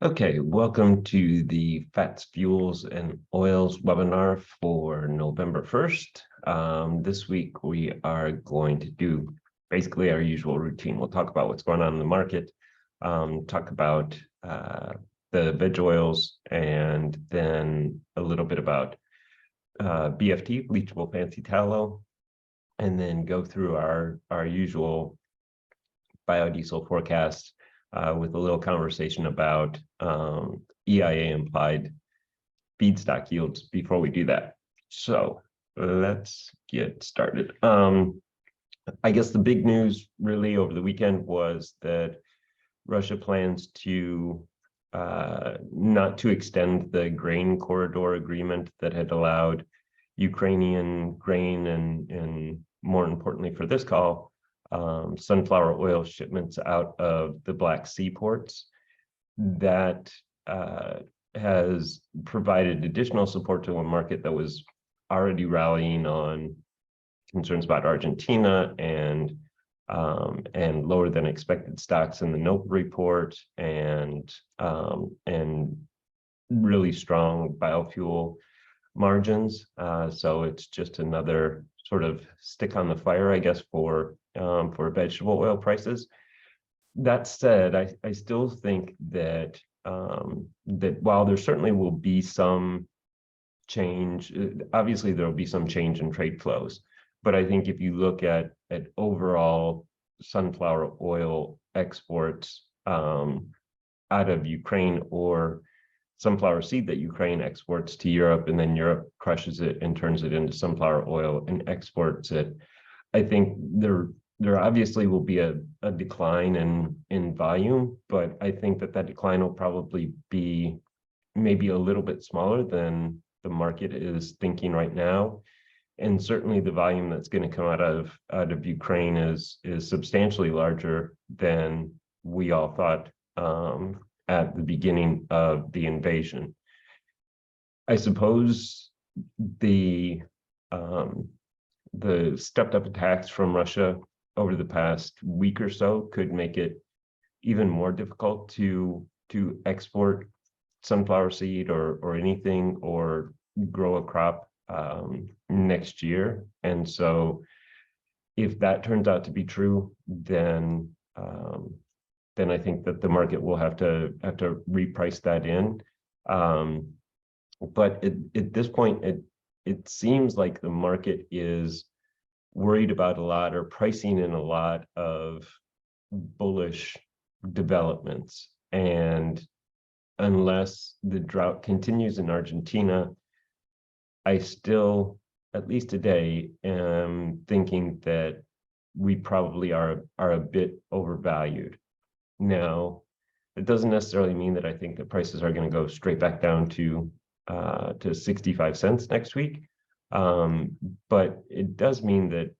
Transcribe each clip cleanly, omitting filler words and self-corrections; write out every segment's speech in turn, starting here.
Okay, welcome to the Fats, Fuels, and Oils webinar for November 1st. This week, we are going to do basically our usual routine. We'll talk about what's going on in the market, talk about the veg oils, and then a little bit about BFT, bleachable fancy tallow, and then go through our usual biodiesel forecast with a little conversation about EIA implied feedstock yields before we do that. So let's get started. I guess the big news really over the weekend was that Russia plans to not to extend the grain corridor agreement that had allowed Ukrainian grain and more importantly for this call, sunflower oil shipments out of the Black Sea ports. That has provided additional support to a market that was already rallying on concerns about Argentina and lower than expected stocks in the NOPA report and really strong biofuel margins. So it's just another sort of stick on the fire, I guess, for vegetable oil prices. That said, I still think that that while there certainly will be some change, obviously there will be some change in trade flows. But I think if you look at overall sunflower oil exports out of Ukraine, or sunflower seed that Ukraine exports to Europe, and then Europe crushes it and turns it into sunflower oil and exports it, I think there obviously will be a decline in volume, but I think that decline will probably be maybe a little bit smaller than the market is thinking right now. And certainly the volume that's going to come out of Ukraine is substantially larger than we all thought at the beginning of the invasion. I suppose the stepped up attacks from Russia over the past week or so could make it even more difficult to export sunflower seed or anything, or grow a crop next year. And so if that turns out to be true, then I think that the market will have to reprice that in. But at this point, it seems like the market is worried about a lot, or pricing in a lot of bullish developments. And unless the drought continues in Argentina, I still, at least today, am thinking that we probably are a bit overvalued. Now, it doesn't necessarily mean that I think that prices are going to go straight back down to 65 cents next week. But it does mean that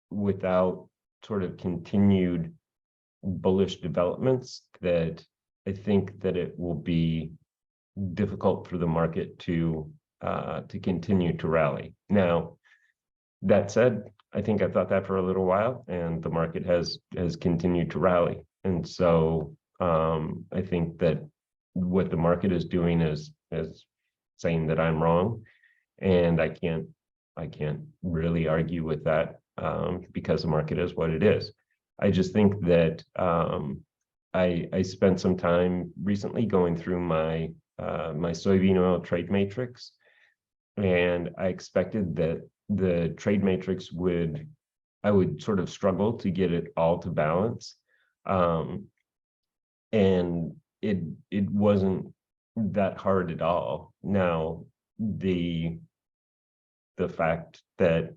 without sort of continued bullish developments, that I think that it will be difficult for the market to continue to rally. Now, that said, I think I thought that for a little while, and the market has continued to rally. And so I think that what the market is doing is saying that I'm wrong, and I can't really argue with that because the market is what it is. I just think that I spent some time recently going through my soybean oil trade matrix, and I expected that the trade matrix I would sort of struggle to get it all to balance, and it wasn't that hard at all. Now, the fact that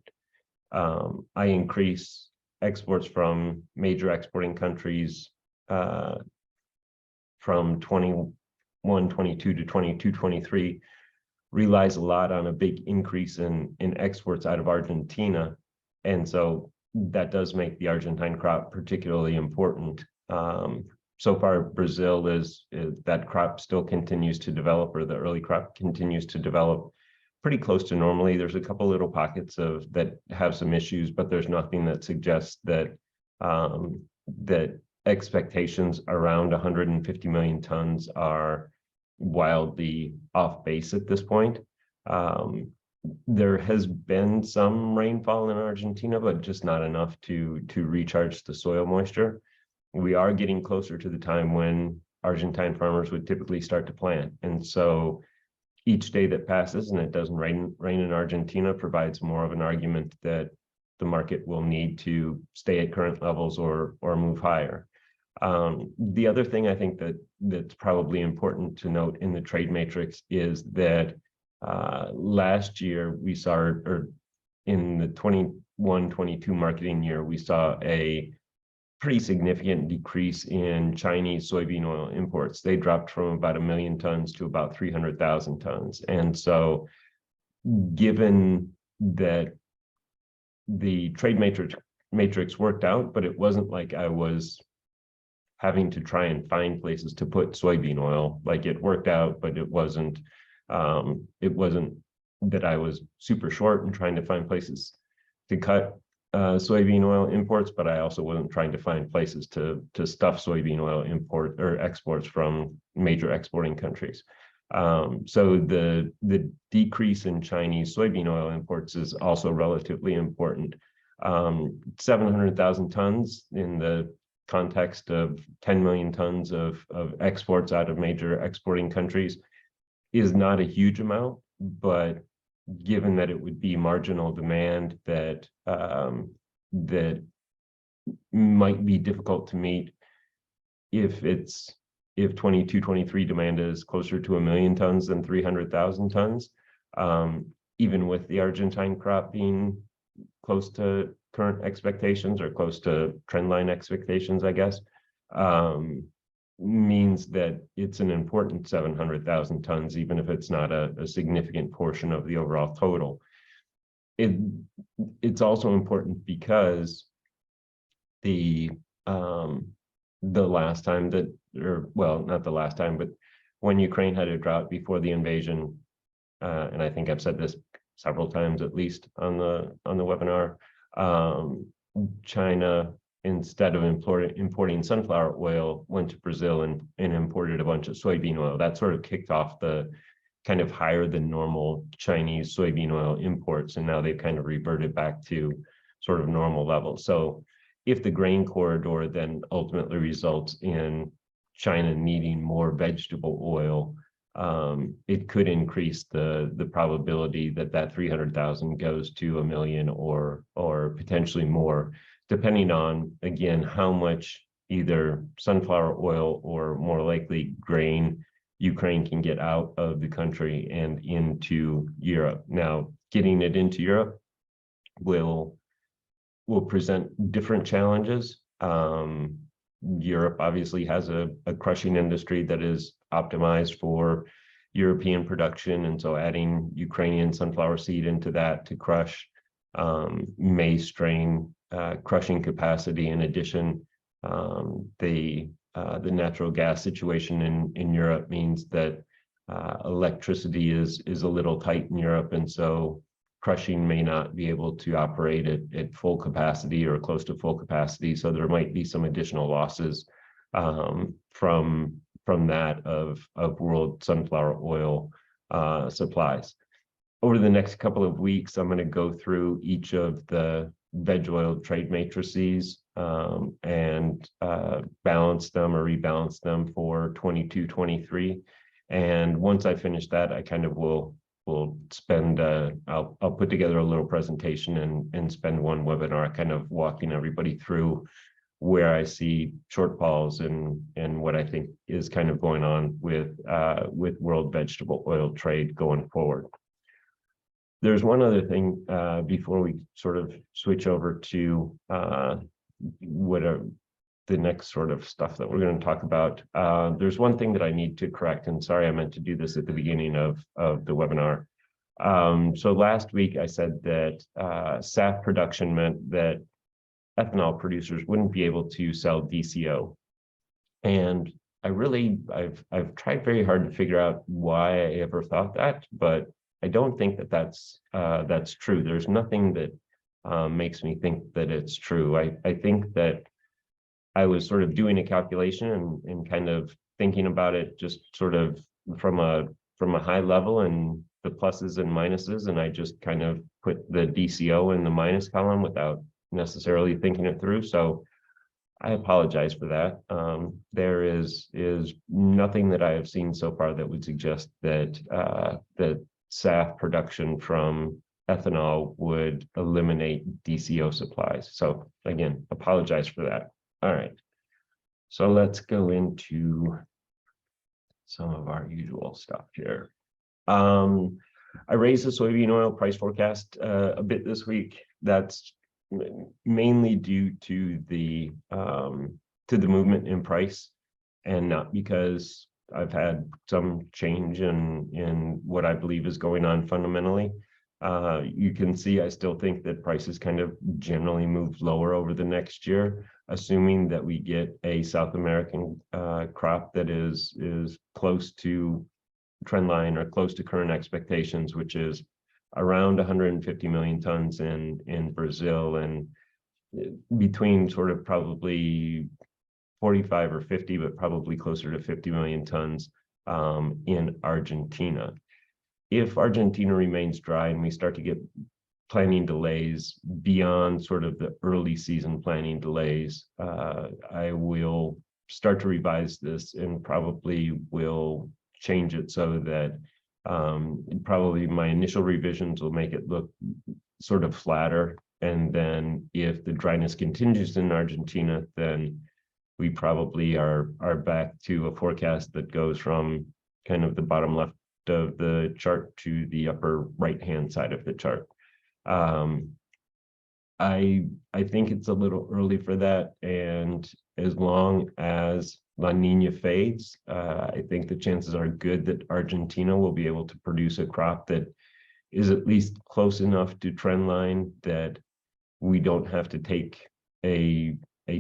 I increase exports from major exporting countries from 21-22 to 22-23 relies a lot on a big increase in exports out of Argentina. And so that does make the Argentine crop particularly important. So far, Brazil is that crop still continues to develop, or the early crop continues to develop pretty close to normally. There's a couple little pockets that have some issues, but there's nothing that suggests that that expectations around 150 million tons are wildly off base at this point. There has been some rainfall in Argentina, but just not enough to recharge the soil moisture. We are getting closer to the time when Argentine farmers would typically start to plant. And so each day that passes and it doesn't rain in Argentina provides more of an argument that the market will need to stay at current levels or move higher. The other thing I think that's probably important to note in the trade matrix is that last year we saw, or in the 21-22 marketing year, we saw a pretty significant decrease in Chinese soybean oil imports. They dropped from about 1 million tons to about 300,000 tons. And so given that the trade matrix worked out, but it wasn't like I was having to try and find places to put soybean oil. Like, it worked out, but it wasn't that I was super short and trying to find places to cut soybean oil imports, but I also wasn't trying to find places to stuff soybean oil import or exports from major exporting countries. So the decrease in Chinese soybean oil imports is also relatively important. 700,000 tons in the context of 10 million tons of exports out of major exporting countries is not a huge amount, but given that it would be marginal demand that that might be difficult to meet if 22-23 demand is closer to 1 million tons than 300,000 tons, even with the Argentine crop being close to current expectations or close to trendline expectations, I guess, means that it's an important 700,000 tons, even if it's not a significant portion of the overall total. It's also important because the last time that, or well, not the last time, but when Ukraine had a drought before the invasion, and I think I've said this several times at least on the webinar, China, instead of importing sunflower oil, went to Brazil and imported a bunch of soybean oil. That sort of kicked off the kind of higher than normal Chinese soybean oil imports, and now they've kind of reverted back to sort of normal levels. So if the grain corridor then ultimately results in China needing more vegetable oil, it could increase the probability that 300,000 goes to 1 million or potentially more, depending on, again, how much either sunflower oil or more likely grain Ukraine can get out of the country and into Europe. Now, getting it into Europe will present different challenges. Europe obviously has a crushing industry that is optimized for European production, and so adding Ukrainian sunflower seed into that to crush may strain crushing capacity. In addition, the natural gas situation in Europe means that electricity is a little tight in Europe, and so crushing may not be able to operate at full capacity or close to full capacity. So there might be some additional losses from that of world sunflower oil supplies. Over the next couple of weeks, I'm going to go through each of the veg oil trade matrices and balance them or rebalance them for 22-23. And once I finish that, I kind of will spend I'll put together a little presentation and spend one webinar kind of walking everybody through where I see shortfalls and what I think is kind of going on with world vegetable oil trade going forward. There's one other thing before we sort of switch over to what are the next sort of stuff that we're going to talk about. There's one thing that I need to correct, and sorry, I meant to do this at the beginning of the webinar. So last week I said that SAF production meant that ethanol producers wouldn't be able to sell DCO. And I've tried very hard to figure out why I ever thought that, but I don't think that that's true. There's nothing that makes me think that it's true. I think that I was sort of doing a calculation and kind of thinking about it just sort of from a high level and the pluses and minuses, and I just kind of put the DCO in the minus column without necessarily thinking it through. So I apologize for that. There is nothing that I have seen so far that would suggest that that SAF production from ethanol would eliminate DCO supplies. So again, apologize for that. All right. So let's go into some of our usual stuff here. I raised the soybean oil price forecast a bit this week. That's mainly due to the movement in price, and not because I've had some change in what I believe is going on fundamentally. You can see I still think that prices kind of generally move lower over the next year, assuming that we get a South American crop that is close to trend line or close to current expectations, which is around 150 million tons in Brazil, and between sort of probably 45 or 50, but probably closer to 50 million tons in Argentina. If Argentina remains dry and we start to get planning delays beyond sort of the early season planning delays, I will start to revise this and probably will change it so that probably my initial revisions will make it look sort of flatter. And then if the dryness continues in Argentina, then we probably are back to a forecast that goes from kind of the bottom left of the chart to the upper right-hand side of the chart. I think it's a little early for that, and as long as La Nina fades, I think the chances are good that Argentina will be able to produce a crop that is at least close enough to trend line that we don't have to take a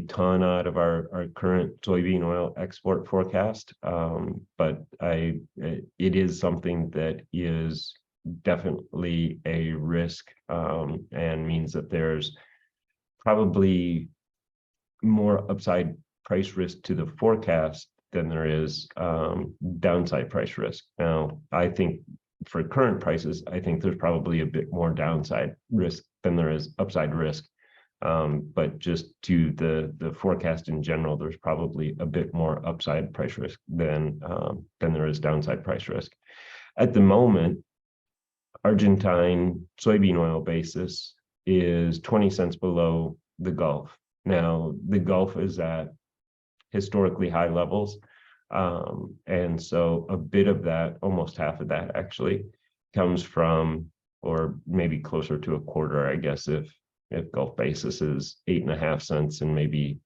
ton out of our current soybean oil export forecast. But it is something that is definitely a risk, and means that there's probably more upside price risk to the forecast than there is downside price risk. Now, I think for current prices, I think there's probably a bit more downside risk than there is upside risk. But just to the forecast in general, there's probably a bit more upside price risk than there is downside price risk. At the moment, Argentine soybean oil basis is 20 cents below the Gulf. Now, the Gulf is at historically high levels. And so a bit of that, almost half of that actually, comes from, or maybe closer to a quarter, I guess, if Gulf basis is 8.5 cents and maybe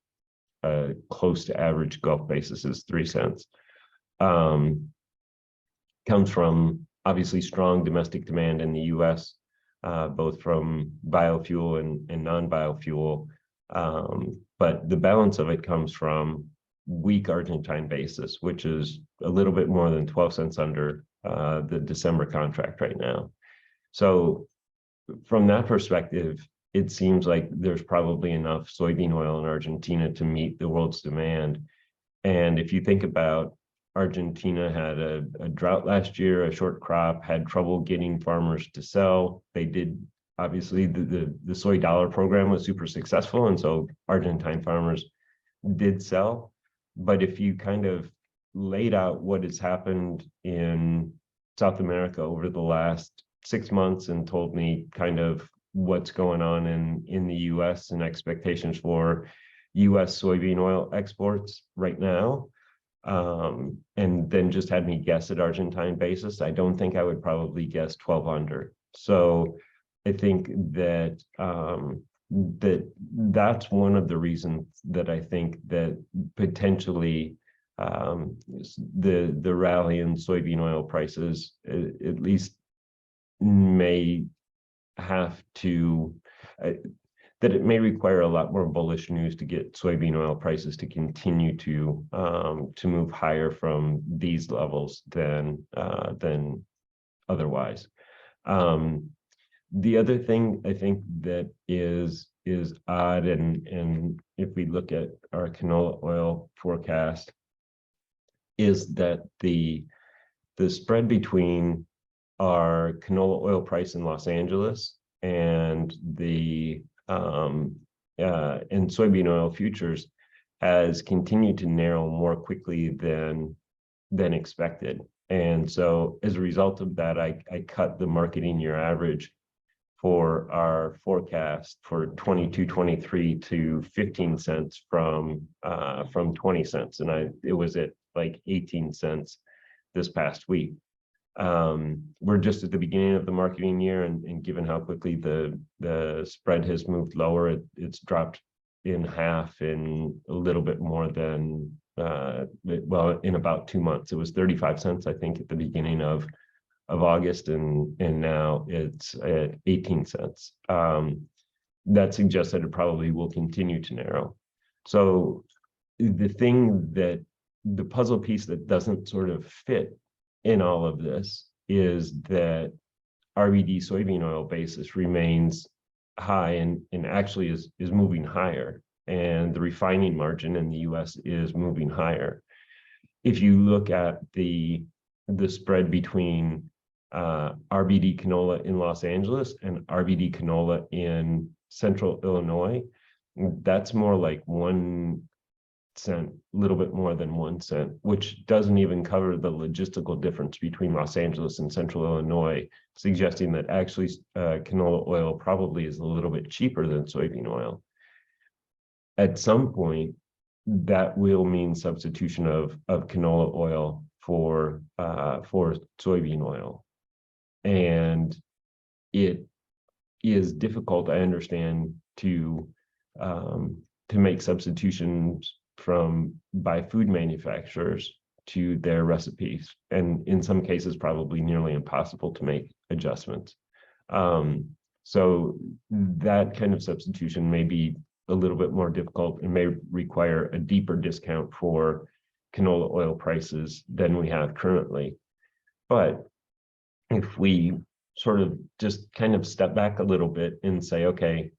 close to average Gulf basis is 3 cents. Comes from obviously strong domestic demand in the US, both from biofuel and non-biofuel. But the balance of it comes from weak Argentine basis, which is a little bit more than 12 cents under the December contract right now. So from that perspective, it seems like there's probably enough soybean oil in Argentina to meet the world's demand. And if you think about Argentina had a drought last year, a short crop, had trouble getting farmers to sell. They did, obviously, the soy dollar program was super successful, and so Argentine farmers did sell. But if you kind of laid out what has happened in South America over the last 6 months and told me kind of what's going on in the US and expectations for US soybean oil exports right now, and then just had me guess at Argentine basis, I don't think I would probably guess 12 under. So I think that that's one of the reasons that I think that potentially the rally in soybean oil prices at least may have to that it may require a lot more bullish news to get soybean oil prices to continue to move higher from these levels than otherwise. The other thing I think that is odd, and if we look at our canola oil forecast, is that the the spread between our canola oil price in Los Angeles and the and soybean oil futures has continued to narrow more quickly than expected. And so as a result of that, I cut the marketing year average for our forecast for 22-23 to 15 cents from 20 cents. And it was at like 18 cents this past week. We're just at the beginning of the marketing year, and given how quickly the spread has moved lower, it's dropped in half in a little bit more than well, in about 2 months. It was 35 cents, I think, at the beginning of August, and now it's at 18 cents. That suggests that it probably will continue to narrow. So the puzzle piece that doesn't sort of fit in all of this is that RBD soybean oil basis remains high and actually is moving higher, and the refining margin in the US is moving higher. If you look at the spread between RBD canola in Los Angeles and RBD canola in Central Illinois, that's more like 1 cent, a little bit more than 1 cent, which doesn't even cover the logistical difference between Los Angeles and Central Illinois, suggesting that actually canola oil probably is a little bit cheaper than soybean oil. At some point, that will mean substitution of canola oil for soybean oil. And it is difficult, I understand, to make substitutions by food manufacturers to their recipes, and in some cases probably nearly impossible to make adjustments. So that kind of substitution may be a little bit more difficult and may require a deeper discount for canola oil prices than we have currently. But if we sort of just kind of step back a little bit and say, okay,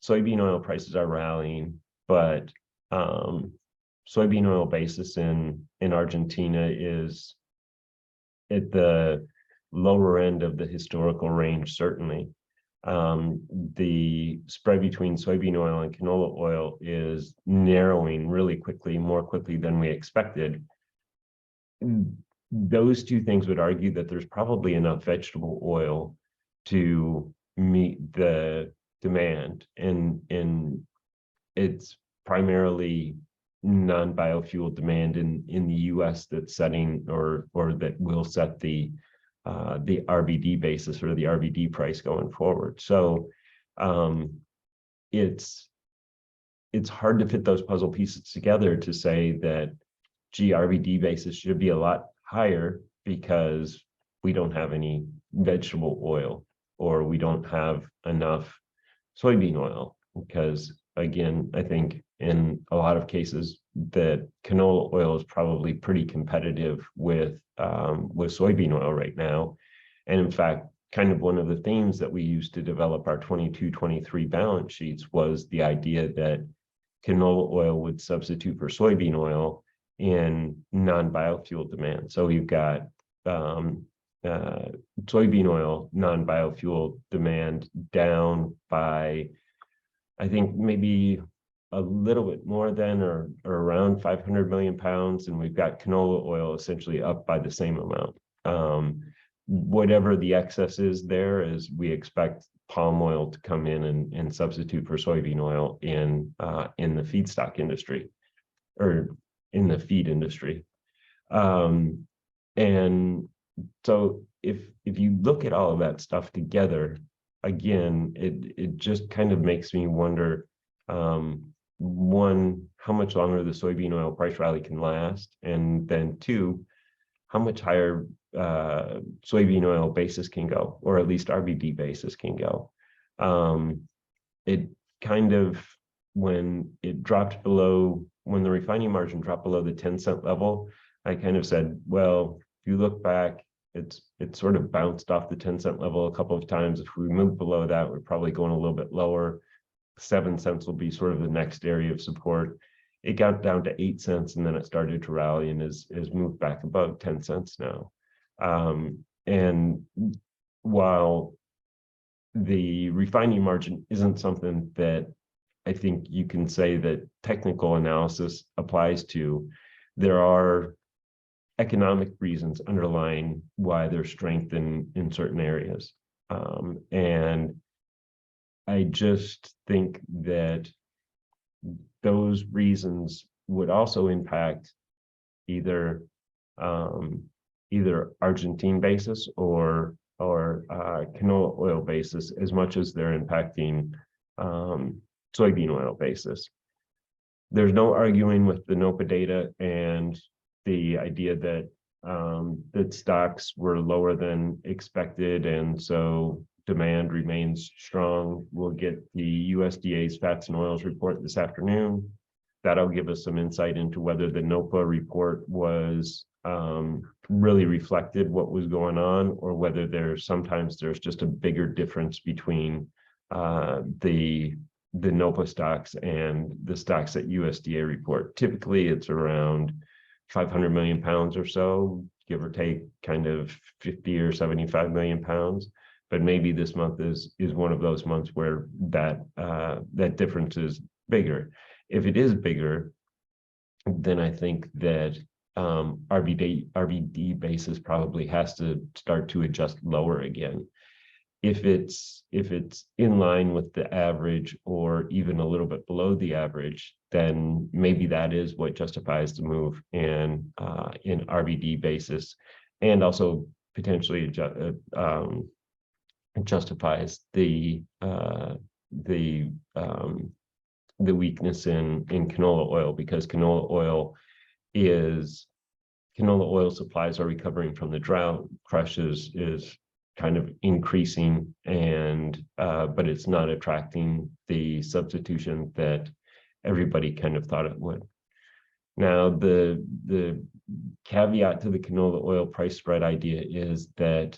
soybean oil prices are rallying, but soybean oil basis in Argentina is at the lower end of the historical range, certainly. The spread between soybean oil and canola oil is narrowing really quickly, more quickly than we expected. Those two things would argue that there's probably enough vegetable oil to meet the demand, and it's primarily non-biofuel demand in the US that's setting or that will set the RBD basis or the RBD price going forward. So it's hard to fit those puzzle pieces together to say that, gee, RBD basis should be a lot higher because we don't have any vegetable oil or we don't have enough soybean oil. Because again, I think in a lot of cases that canola oil is probably pretty competitive with soybean oil right now. And in fact, kind of one of the themes that we used to develop our 22-23 balance sheets was the idea that canola oil would substitute for soybean oil in non-biofuel demand. So we've got soybean oil non-biofuel demand down by, I think, maybe a little bit more than or around 500 million pounds, and we've got canola oil essentially up by the same amount. Whatever the excess is there, is we expect palm oil to come in and substitute for soybean oil in the feedstock industry or in the feed industry. And so if you look at all of that stuff together, again, it just kind of makes me wonder, one, how much longer the soybean oil price rally can last, and then two, how much higher soybean oil basis can go, or at least RBD basis can go. It kind of, when the refining margin dropped below the 10-cent level, I kind of said, well, if you look back, it's sort of bounced off the 10-cent level a couple of times. If we move below that, we're probably going a little bit lower. 7 cents will be sort of the next area of support. it got down to 8 cents, and then it started to rally and is moved back above 10 cents now. And while the refining margin isn't something that I think you can say that technical analysis applies to, there are economic reasons underlying why there's strength in certain areas. And I just think that those reasons would also impact either either Argentine basis or canola oil basis as much as they're impacting soybean oil basis. There's no arguing with the NOPA data and the idea that that stocks were lower than expected, and so demand remains strong. We'll get the USDA's fats and oils report this afternoon. That'll give us some insight into whether the NOPA report was really reflected what was going on, or whether sometimes there's just a bigger difference between the NOPA stocks and the stocks that USDA report. Typically, it's around 500 million pounds or so, give or take, kind of 50 or 75 million pounds. But maybe this month is one of those months where that difference is bigger. If it is bigger, then I think that RVD basis probably has to start to adjust lower again. If it's in line with the average or even a little bit below the average, then maybe that is what justifies the move in RVD basis, and also potentially justifies the weakness in canola oil, because canola oil supplies are recovering from the drought. Crush is kind of increasing, and but it's not attracting the substitution that everybody kind of thought it would. Now, the caveat to the canola oil price spread idea is that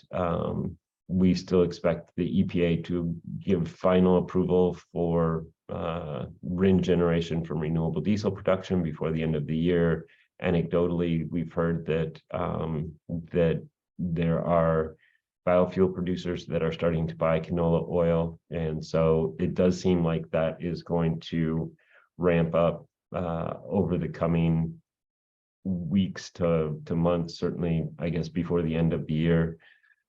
we still expect the EPA to give final approval for RIN generation from renewable diesel production before the end of the year. Anecdotally, we've heard that that there are biofuel producers that are starting to buy canola oil, and so it does seem like that is going to ramp up over the coming weeks to months, certainly, I guess, before the end of the year.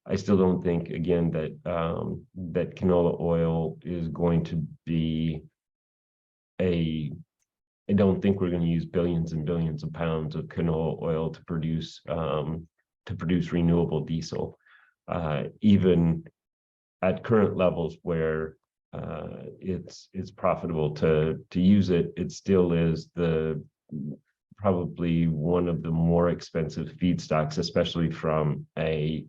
I still don't think, again, that that canola oil is going to be I don't think we're going to use billions and billions of pounds of canola oil to produce renewable diesel. Even at current levels where it's profitable to use it, it still is probably one of the more expensive feedstocks, especially from a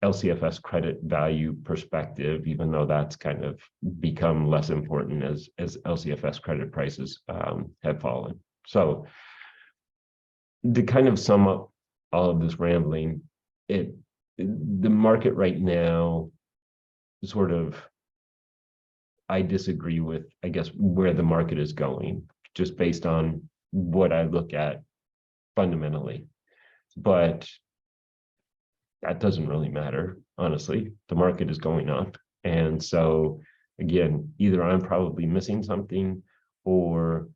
LCFS credit value perspective, even though that's kind of become less important as LCFS credit prices have fallen. So to kind of sum up all of this rambling, the market right now sort of, I disagree with, I guess, where the market is going, just based on what I look at fundamentally. But that doesn't really matter, honestly. The market is going up. And so, again, either I'm probably missing something, or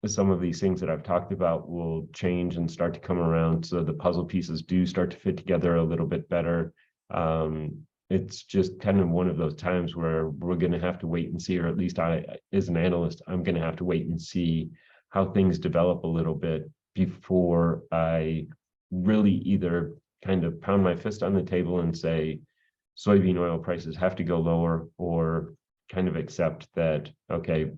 some of these things that I've talked about will change and start to come around, so the puzzle pieces do start to fit together a little bit better. It's just kind of one of those times where we're going to have to wait and see, or at least I, as an analyst, I'm going to have to wait and see how things develop a little bit before I really either kind of pound my fist on the table and say soybean oil prices have to go lower, or kind of accept that, okay,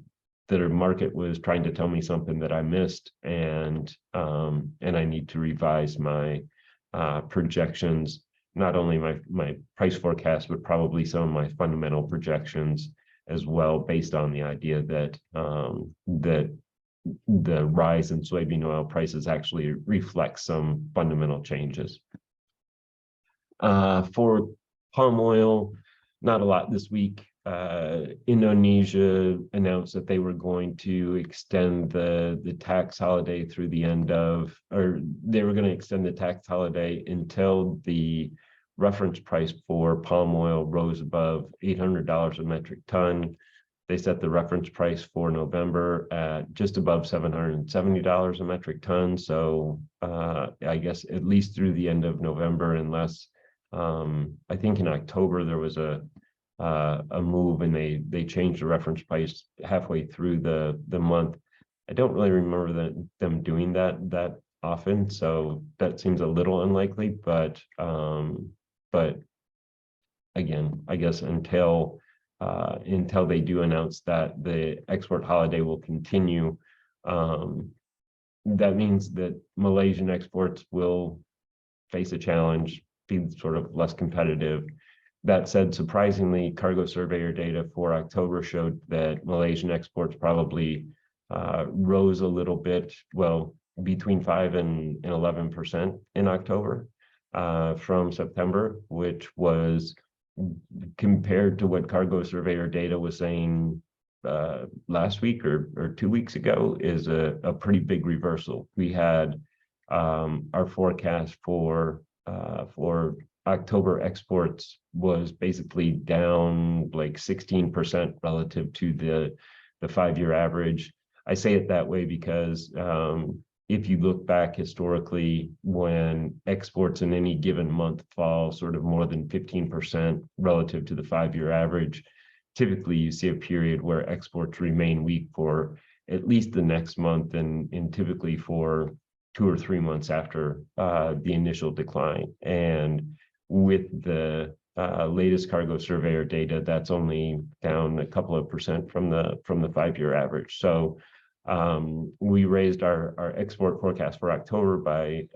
the market was trying to tell me something that I missed, and I need to revise my projections, not only my price forecast, but probably some of my fundamental projections as well, based on the idea that that the rise in soybean oil prices actually reflects some fundamental changes. For palm oil, not a lot this week. Indonesia announced that they were going to extend the tax holiday through the end of, or they were going to extend the tax holiday until the reference price for palm oil rose above $800 a metric ton. They set the reference price for November at just above $770 a metric ton. So I guess at least through the end of November, unless I think in October there was a move and they changed the reference price halfway through the month. I don't really remember them doing that often, so that seems a little unlikely. But again, I guess until they do announce that the export holiday will continue, that means that Malaysian exports will face a challenge, be sort of less competitive. That said, surprisingly, cargo surveyor data for October showed that Malaysian exports probably rose a little bit, well, between 5 and 11% in October from September, which was, compared to what cargo surveyor data was saying last week or 2 weeks ago, is a pretty big reversal. We had our forecast for October exports was basically down like 16% relative to the 5-year average. I say it that way because if you look back historically, when exports in any given month fall sort of more than 15% relative to the 5-year average, typically you see a period where exports remain weak for at least the next month, and typically for 2 or 3 months after the initial decline. And with the latest cargo surveyor data, that's only down a couple of percent from the 5-year average. So we raised our export forecast for October by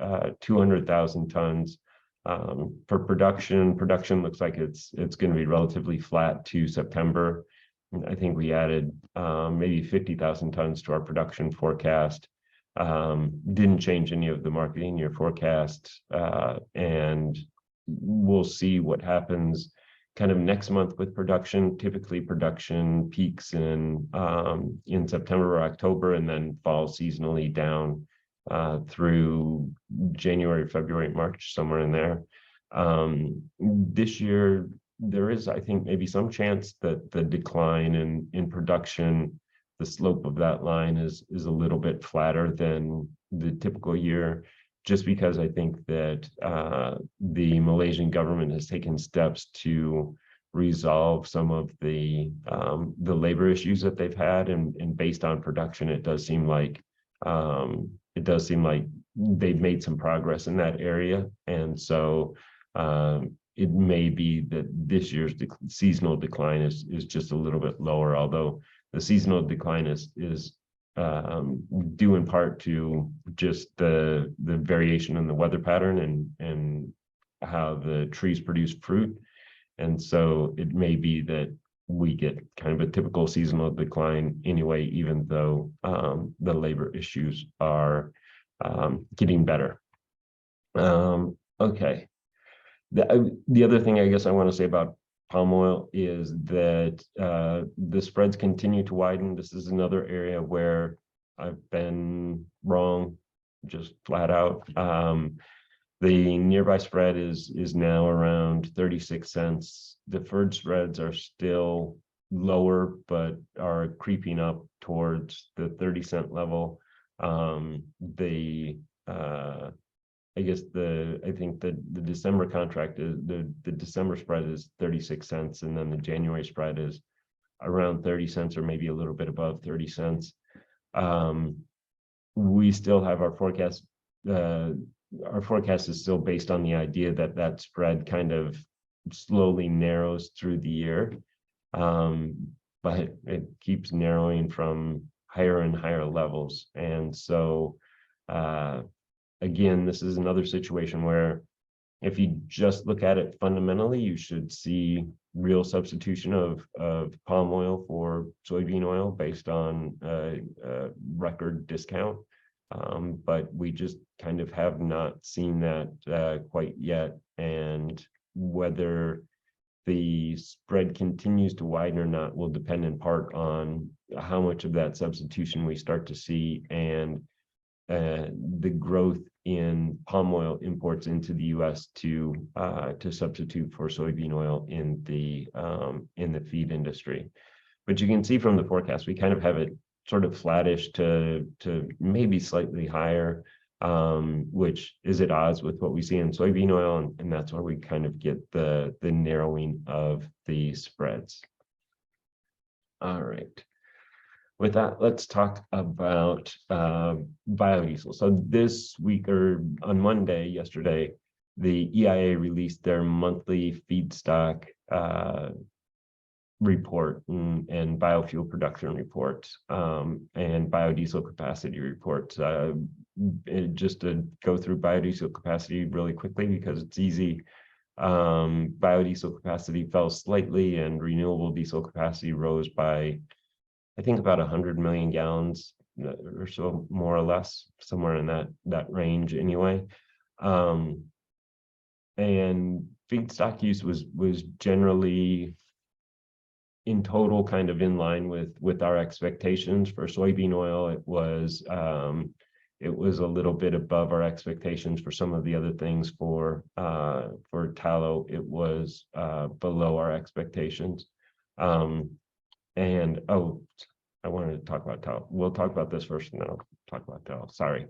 200,000 tons. For production looks like it's going to be relatively flat to September. I think we added maybe 50,000 tons to our production forecast. Didn't change any of the marketing year forecast, and we'll see what happens kind of next month with production. Typically production peaks in September or October and then falls seasonally down through January, February, March, somewhere in there. This year there is, I think, maybe some chance that the decline in production, the slope of that line is a little bit flatter than the typical year, just because I think that the Malaysian government has taken steps to resolve some of the labor issues that they've had, and based on production, it does seem like they've made some progress in that area. And so it may be that this year's seasonal decline is just a little bit lower, although the seasonal decline is due in part to just the variation in the weather pattern and how the trees produce fruit. And so it may be that we get kind of a typical seasonal decline anyway, even though the labor issues are getting better. Okay. The other thing I guess I want to say about palm oil is that the spreads continue to widen. This is another area where I've been wrong, just flat out. The nearby spread is now around 36 cents. Deferred spreads are still lower, but are creeping up towards the 30-cent level. I think the December contract is the December spread is 36 cents, and then the January spread is around 30 cents or maybe a little bit above 30 cents. We still have our forecast. Our forecast is still based on the idea that spread kind of slowly narrows through the year, but it keeps narrowing from higher and higher levels. And so again, this is another situation where if you just look at it fundamentally, you should see real substitution of palm oil for soybean oil based on a record discount. But we just kind of have not seen that quite yet. And whether the spread continues to widen or not will depend in part on how much of that substitution we start to see, and the growth in palm oil imports into the U.S. to substitute for soybean oil in the feed industry. But you can see from the forecast, we kind of have it sort of flattish to maybe slightly higher, which is at odds with what we see in soybean oil, and that's where we kind of get the narrowing of the spreads. All right. With that, let's talk about biodiesel. So this week, or on Monday, yesterday, the EIA released their monthly feedstock report and biofuel production report and biodiesel capacity reports. Just to go through biodiesel capacity really quickly because it's easy. Biodiesel capacity fell slightly, and renewable diesel capacity rose by, I think, about 100 million gallons or so, more or less, somewhere in that range anyway. And feedstock use was generally, in total, kind of in line with our expectations. For soybean oil, it was a little bit above our expectations. For some of the other things, for tallow, it was below our expectations. And I wanted to talk about tallow. We'll talk about this first, and then I'll talk about tallow. Sorry.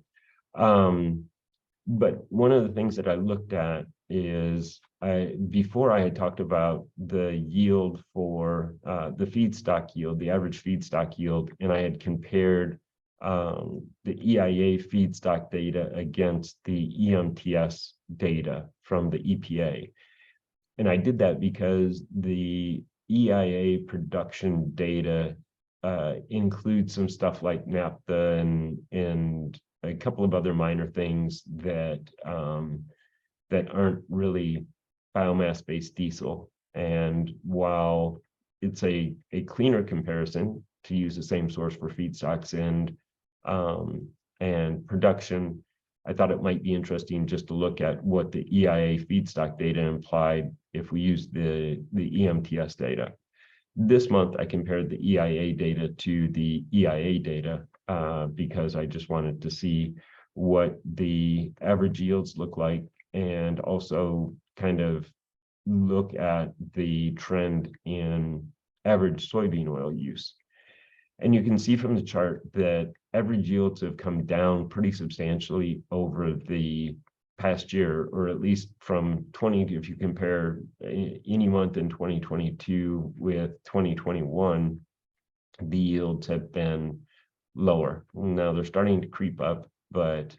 But one of the things that I looked at is, before I had talked about the yield for the feedstock yield, the average feedstock yield, and I had compared the EIA feedstock data against the EMTS data from the EPA. And I did that because the EIA production data includes some stuff like naphtha and a couple of other minor things that aren't really biomass-based diesel. And while it's a cleaner comparison to use the same source for feedstocks and production, I thought it might be interesting just to look at what the EIA feedstock data implied if we use the EMTS data. This month, I compared the EIA data to the EIA data because I just wanted to see what the average yields look like, and also kind of look at the trend in average soybean oil use. And you can see from the chart that average yields have come down pretty substantially over the past year, or at least from if you compare any month in 2022 with 2021, the yields have been lower. Now they're starting to creep up, but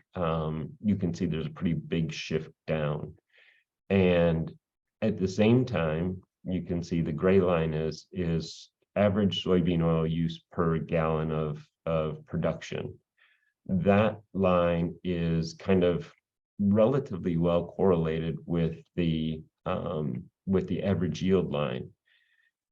you can see there's a pretty big shift down. And at the same time, you can see the gray line is average soybean oil use per gallon of production. That line is kind of relatively well correlated with the average yield line.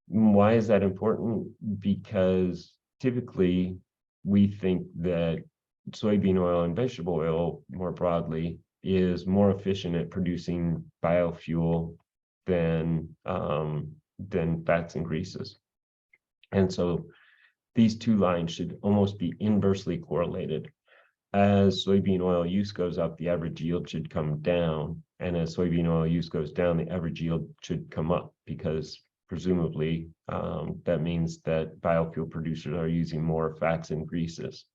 Why is that important? Because typically we think that soybean oil and vegetable oil more broadly is more efficient at producing biofuel than fats and greases. And so these two lines should almost be inversely correlated. As soybean oil use goes up, the average yield should come down. And as soybean oil use goes down, the average yield should come up, because presumably that means that biofuel producers are using more fats and greases.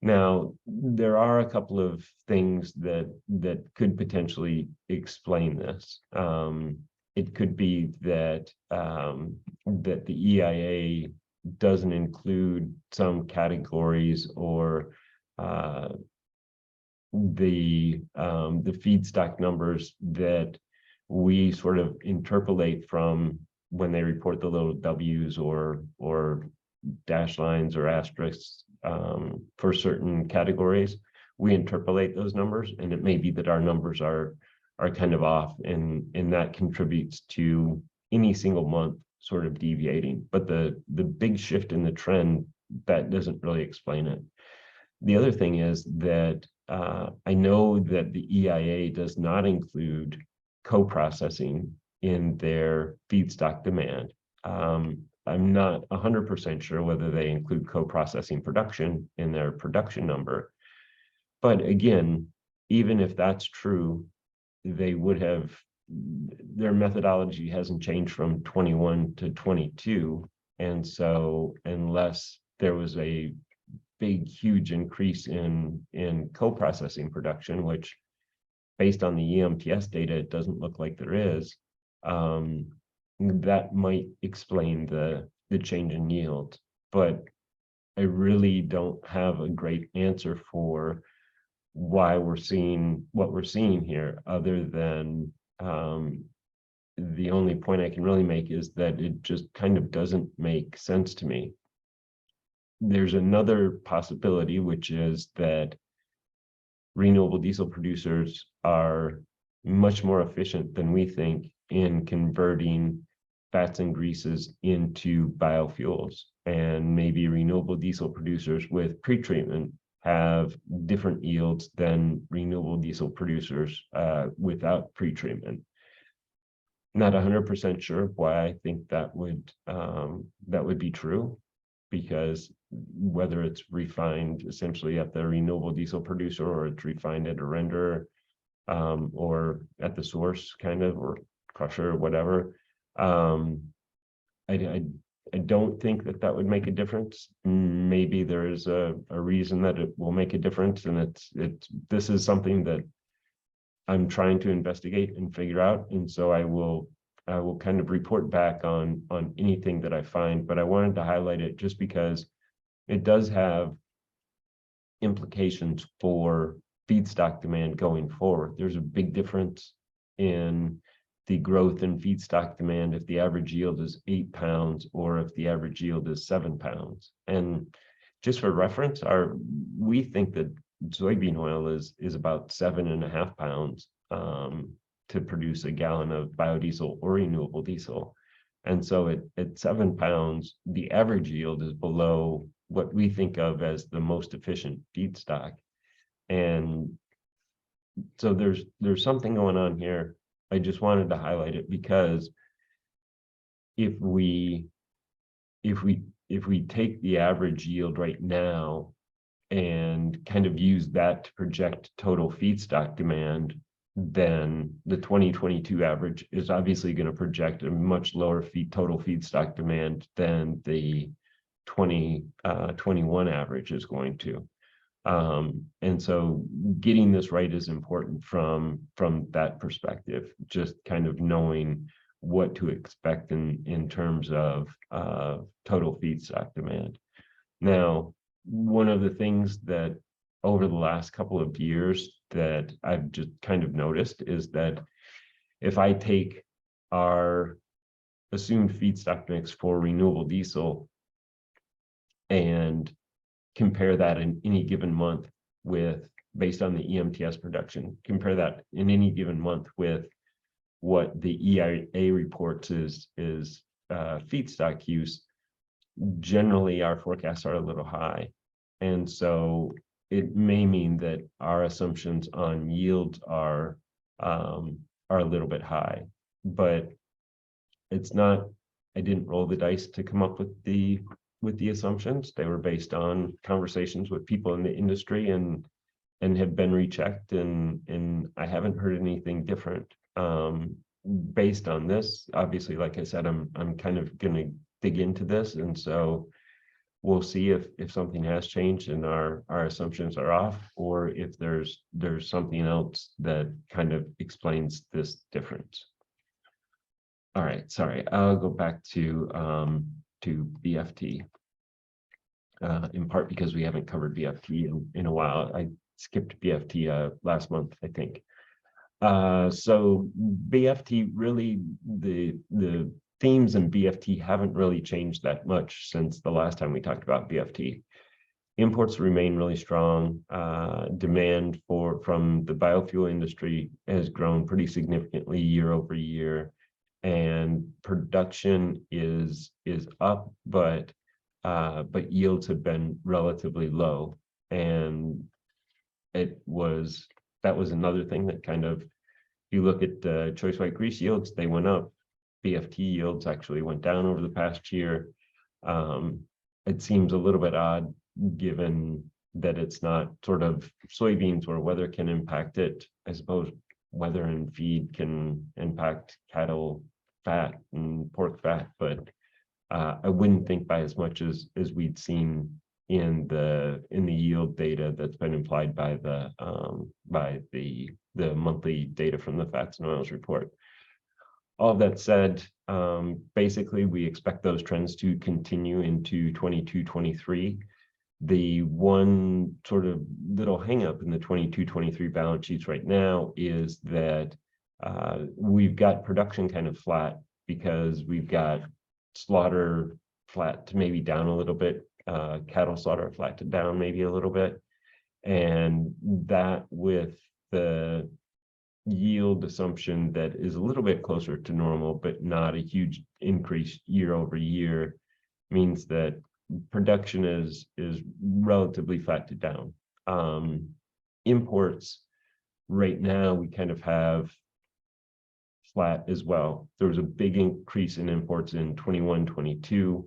Now, there are a couple of things that could potentially explain this. It could be that that the EIA doesn't include some categories, or the feedstock numbers that we sort of interpolate from when they report the little W's or dash lines or asterisks for certain categories. We interpolate those numbers, and it may be that our numbers are kind of off, and that contributes to any single month sort of deviating. But the big shift in the trend, that doesn't really explain it. The other thing is that I know that the EIA does not include co-processing in their feedstock demand. I'm not 100% sure whether they include co-processing production in their production number. But again, even if that's true, they would have, their methodology hasn't changed from 21 to 22. And so unless there was a big, huge increase in co-processing production, which based on the EMTS data, it doesn't look like there is, that might explain the change in yield. But I really don't have a great answer for why we're seeing what we're seeing here, other than the only point I can really make is that it just kind of doesn't make sense to me. There's another possibility, which is that renewable diesel producers are much more efficient than we think in converting fats and greases into biofuels. And maybe renewable diesel producers with pretreatment have different yields than renewable diesel producers without pretreatment. Not 100% sure why I think that would be true, because whether it's refined essentially at the renewable diesel producer, or it's refined at a renderer, or at the source kind of, or crusher or whatever, I don't think that would make a difference. Maybe there is a reason that it will make a difference, and this is something that I'm trying to investigate and figure out, and so I will kind of report back on anything that I find. But I wanted to highlight it just because it does have implications for feedstock demand going forward. There's a big difference in the growth in feedstock demand if the average yield is 8 pounds or if the average yield is 7 pounds. And just for reference, we think that soybean oil is about 7.5 pounds to produce a gallon of biodiesel or renewable diesel. And so at 7 pounds, the average yield is below what we think of as the most efficient feedstock. And so there's something going on here. I just wanted to highlight it because if we take the average yield right now and kind of use that to project total feedstock demand, then the 2022 average is obviously going to project a much lower total feedstock demand than the 2021 average is going to. And so getting this right is important from that perspective, just kind of knowing what to expect in terms of total feedstock demand. Now, one of the things that over the last couple of years that I've just kind of noticed is that if I take our assumed feedstock mix for renewable diesel and compare that in any given month based on the EMTS production, compare that in any given month with what the EIA reports is feedstock use, generally our forecasts are a little high. And so it may mean that our assumptions on yields are a little bit high, but it's not, I didn't roll the dice to come up with the assumptions. They were based on conversations with people in the industry and have been rechecked, and I haven't heard anything different based on this. Obviously, like I said, I'm kind of going to dig into this, and so we'll see if something has changed and our assumptions are off, or if there's something else that kind of explains this difference. All right, sorry, I'll go back to BFT, in part because we haven't covered BFT in a while. I skipped BFT last month, I think. So BFT, really, the themes in BFT haven't really changed that much since the last time we talked about BFT. Imports remain really strong. Demand from the biofuel industry has grown pretty significantly year over year, and production is up, but yields have been relatively low. And that was another thing that kind of you look at choice white grease yields, they went up. BFT yields actually went down over the past year. It seems a little bit odd given that it's not sort of soybeans where weather can impact it. I suppose weather and feed can impact cattle fat and pork fat, but I wouldn't think by as much as we'd seen in the yield data that's been implied by the monthly data from the fats and oils report. All that said, basically we expect those trends to continue into 22-23. The one sort of little hangup in the 22-23 balance sheets right now is that we've got production kind of flat because we've got slaughter flat to maybe down a little bit, cattle slaughter flat to down maybe a little bit, and that with the yield assumption that is a little bit closer to normal but not a huge increase year over year means that production is relatively flat to down. Imports right now we kind of have flat as well. There was a big increase in imports in 21-22 to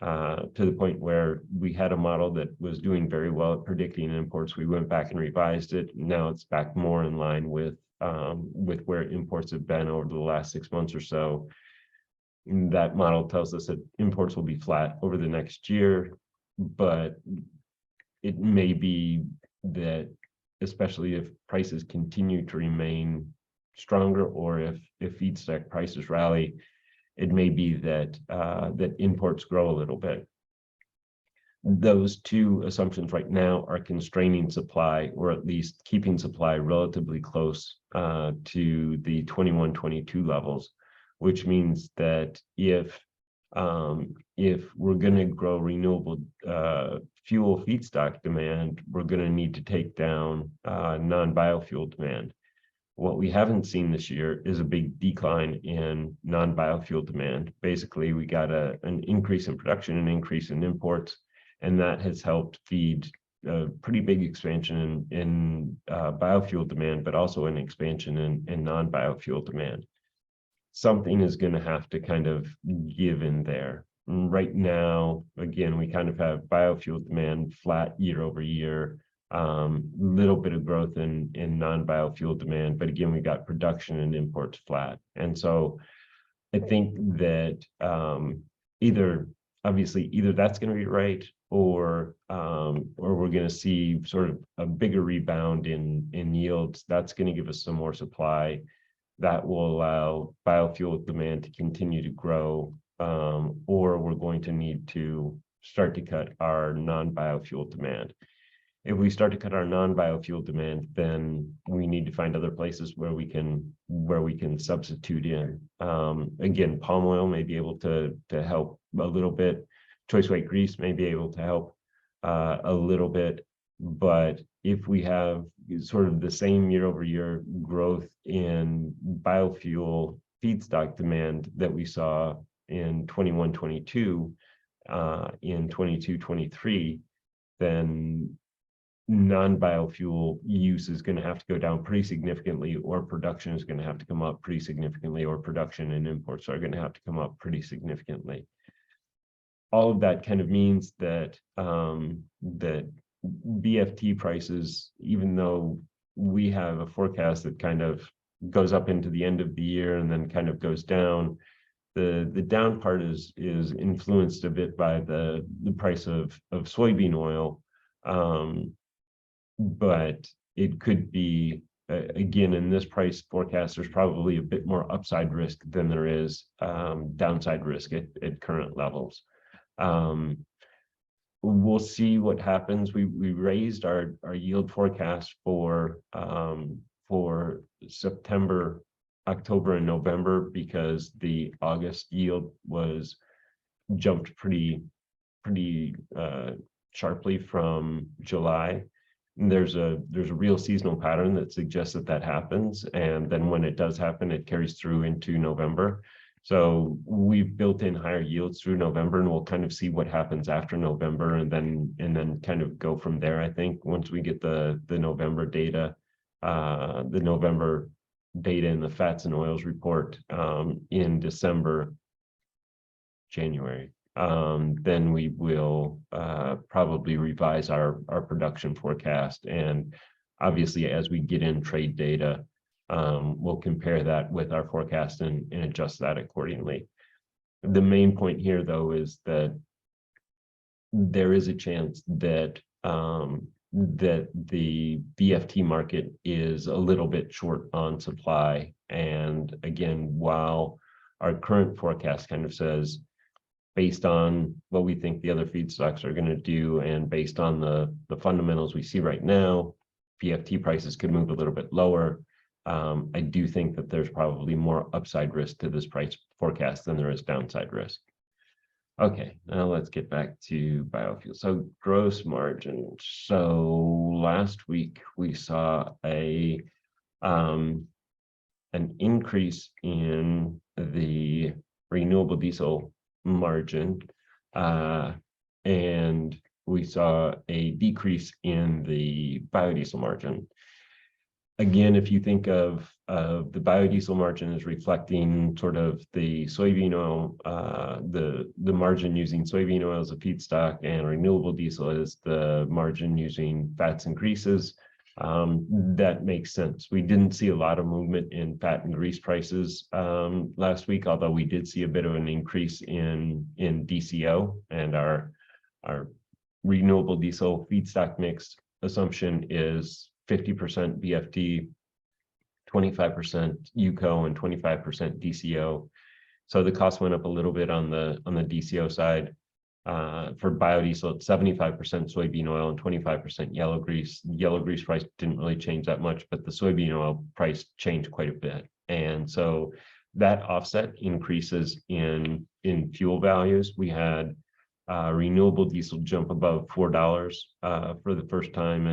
the point where we had a model that was doing very well at predicting imports. We went back and revised it. Now it's back more in line with where imports have been over the last 6 months or so. That model tells us that imports will be flat over the next year, but it may be that, especially if prices continue to remain stronger, or if feedstock prices rally, it may be that that imports grow a little bit. Those two assumptions right now are constraining supply, or at least keeping supply relatively close to the 21-22 levels, which means that if we're going to grow renewable fuel feedstock demand, we're going to need to take down non-biofuel demand. What we haven't seen this year is a big decline in non-biofuel demand. Basically, we got an increase in production, an increase in imports, and that has helped feed a pretty big expansion in biofuel demand, but also an expansion in non-biofuel demand. Something is going to have to kind of give in there. Right now, again, we kind of have biofuel demand flat year over year, little bit of growth in non-biofuel demand, but again, we got production and imports flat. And so I think that either that's going to be right, or we're going to see sort of a bigger rebound in yields. That's going to give us some more supply that will allow biofuel demand to continue to grow, or we're going to need to start to cut our non-biofuel demand. If we start to cut our non-biofuel demand, then we need to find other places where we can substitute in. Again, palm oil may be able to help a little bit. Choice white grease may be able to help a little bit. But if we have sort of the same year over year growth in biofuel feedstock demand that we saw in 21-22, in 22-23, then non-biofuel use is going to have to go down pretty significantly, or production is going to have to come up pretty significantly, or production and imports are going to have to come up pretty significantly. All of that kind of means that that BFT prices, even though we have a forecast that kind of goes up into the end of the year and then kind of goes down, the down part is influenced a bit by the price of soybean oil. But it could be, again, in this price forecast, there's probably a bit more upside risk than there is downside risk at current levels. We'll see what happens. We raised our yield forecast for September, October, and November because the August yield was jumped pretty sharply from July. And there's a real seasonal pattern that suggests that happens, and then when it does happen, it carries through into November. So we've built in higher yields through November, and we'll kind of see what happens after November, and then kind of go from there. I think once we get the November data, the November data in the fats and oils report in January, then we will probably revise our production forecast. And obviously, as we get in trade data, we'll compare that with our forecast and adjust that accordingly. The main point here, though, is that there is a chance that that the BFT market is a little bit short on supply. And again, while our current forecast kind of says, based on what we think the other feedstocks are going to do, and based on the fundamentals we see right now, BFT prices could move a little bit lower. I do think that there's probably more upside risk to this price forecast than there is downside risk. Okay, now let's get back to biofuel. So gross margin. So last week we saw an increase in the renewable diesel margin, and we saw a decrease in the biodiesel margin. Again, if you think of the biodiesel margin as reflecting sort of the soybean oil, the margin using soybean oil as a feedstock, and renewable diesel is the margin using fats and greases, that makes sense. We didn't see a lot of movement in fat and grease prices last week, although we did see a bit of an increase in DCO, and our renewable diesel feedstock mix assumption is 50% BFT, 25% UCO, and 25% DCO. So the cost went up a little bit on the DCO side. For biodiesel, it's 75% soybean oil and 25% yellow grease. Yellow grease price didn't really change that much, but the soybean oil price changed quite a bit. And so that offset increases in fuel values. We had renewable diesel jump above $4 for the first time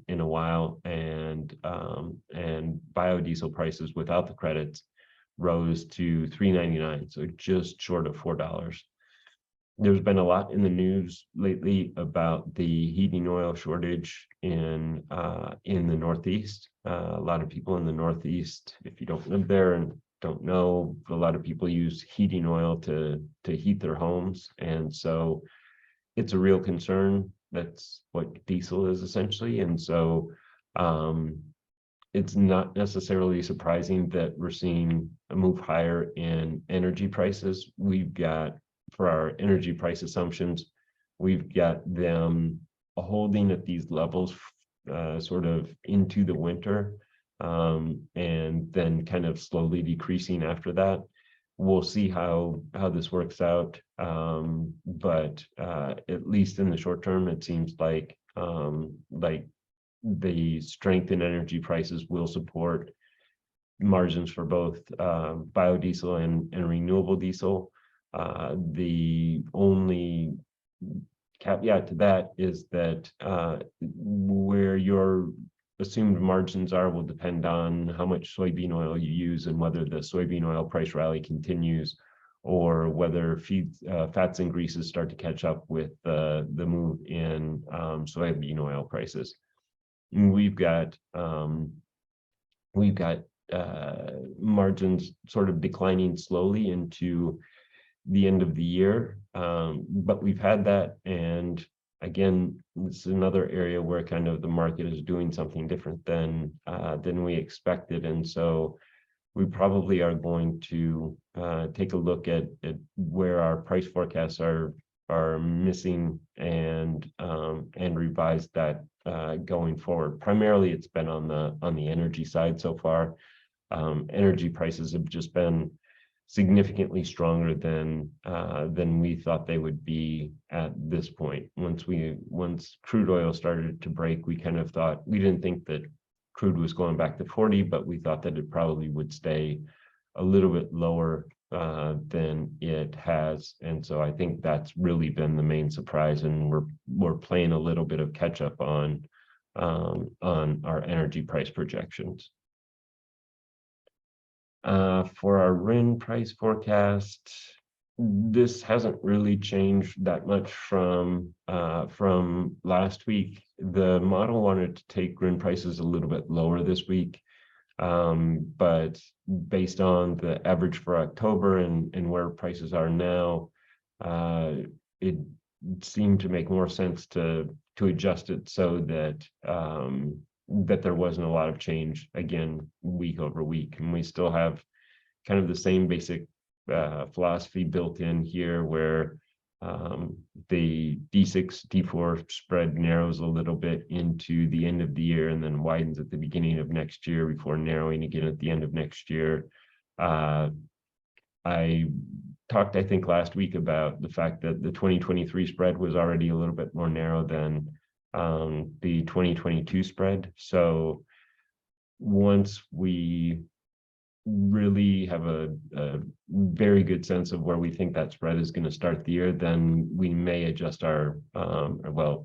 in a while, and biodiesel prices without the credits rose to $3.99, so just short of $4. There's been a lot in the news lately about the heating oil shortage in the Northeast. A lot of people in the Northeast, if you don't live there and don't know, a lot of people use heating oil to heat their homes, and so it's a real concern. That's what diesel is essentially. And so it's not necessarily surprising that we're seeing a move higher in energy prices. We've got, for our energy price assumptions, we've got them holding at these levels sort of into the winter, and then kind of slowly decreasing after that. We'll see how this works out, but at least in the short term, it seems like the strength in energy prices will support margins for both biodiesel and renewable diesel. The only caveat to that is that where your assumed margins will depend on how much soybean oil you use and whether the soybean oil price rally continues, or whether fats and greases start to catch up with the move in soybean oil prices. And we've got margins sort of declining slowly into the end of the year, but we've had that, and again, this is another area where kind of the market is doing something different than we expected. And so we probably are going to take a look at where our price forecasts are missing and revise that going forward. Primarily, it's been on the energy side so far. Energy prices have just been significantly stronger than we thought they would be at this point. Once crude oil started to break, we kind of thought, we didn't think that crude was going back to 40, but we thought that it probably would stay a little bit lower than it has. And so I think that's really been the main surprise, and we're playing a little bit of catch up on our energy price projections. For our RIN price forecast, this hasn't really changed that much from last week. The model wanted to take RIN prices a little bit lower this week. But based on the average for October and where prices are now, it seemed to make more sense to adjust it so that that there wasn't a lot of change again week over week, and we still have kind of the same basic philosophy built in here, where the D6 D4 spread narrows a little bit into the end of the year and then widens at the beginning of next year before narrowing again at the end of next year. I talked, I think, last week about the fact that the 2023 spread was already a little bit more narrow than the 2022 spread. So once we really have a very good sense of where we think that spread is going to start the year, then we may adjust our,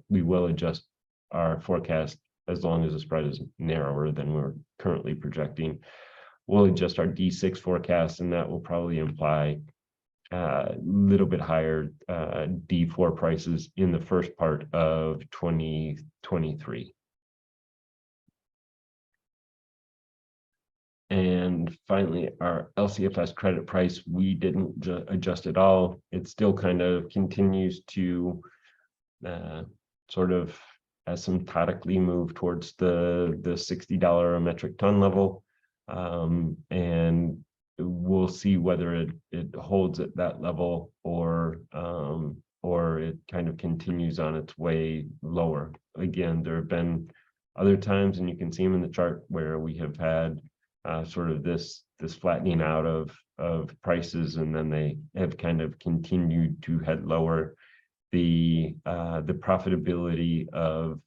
we will adjust our forecast as long as the spread is narrower than we're currently projecting. We'll adjust our D6 forecast, and that will probably imply a little bit higher D4 prices in the first part of 2023. And finally, our LCFS credit price, we didn't adjust at all. It still kind of continues to sort of asymptotically move towards the $60 a metric ton level. And we'll see whether it holds at that level or it kind of continues on its way lower. Again, there have been other times, and you can see them in the chart, where we have had sort of this flattening out of prices, and then they have kind of continued to head lower. The profitability of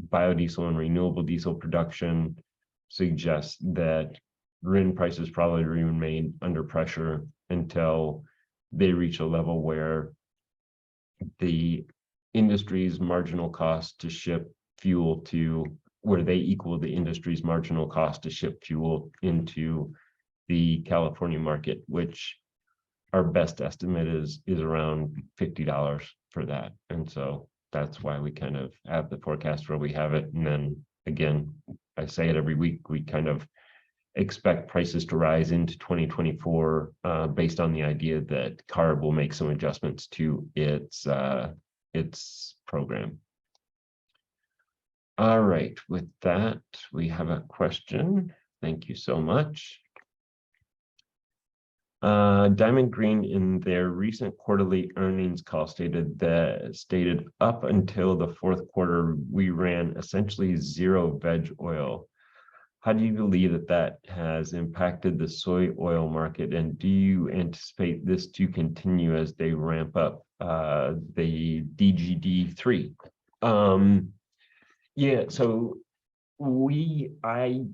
biodiesel and renewable diesel production suggests that RIN prices probably remain under pressure until they reach a level where the industry's marginal cost to ship fuel to where they equal the industry's marginal cost to ship fuel into the California market, which our best estimate is around $50 for that. And so that's why we kind of have the forecast where we have it. And then again, I say it every week, we kind of expect prices to rise into 2024 based on the idea that CARB will make some adjustments to its program. All right, with that, we have a question. Thank you so much. Diamond Green, in their recent quarterly earnings call, stated up until the fourth quarter, we ran essentially zero veg oil. How do you believe that has impacted the soy oil market, and do you anticipate this to continue as they ramp up the DGD3? Yeah, so I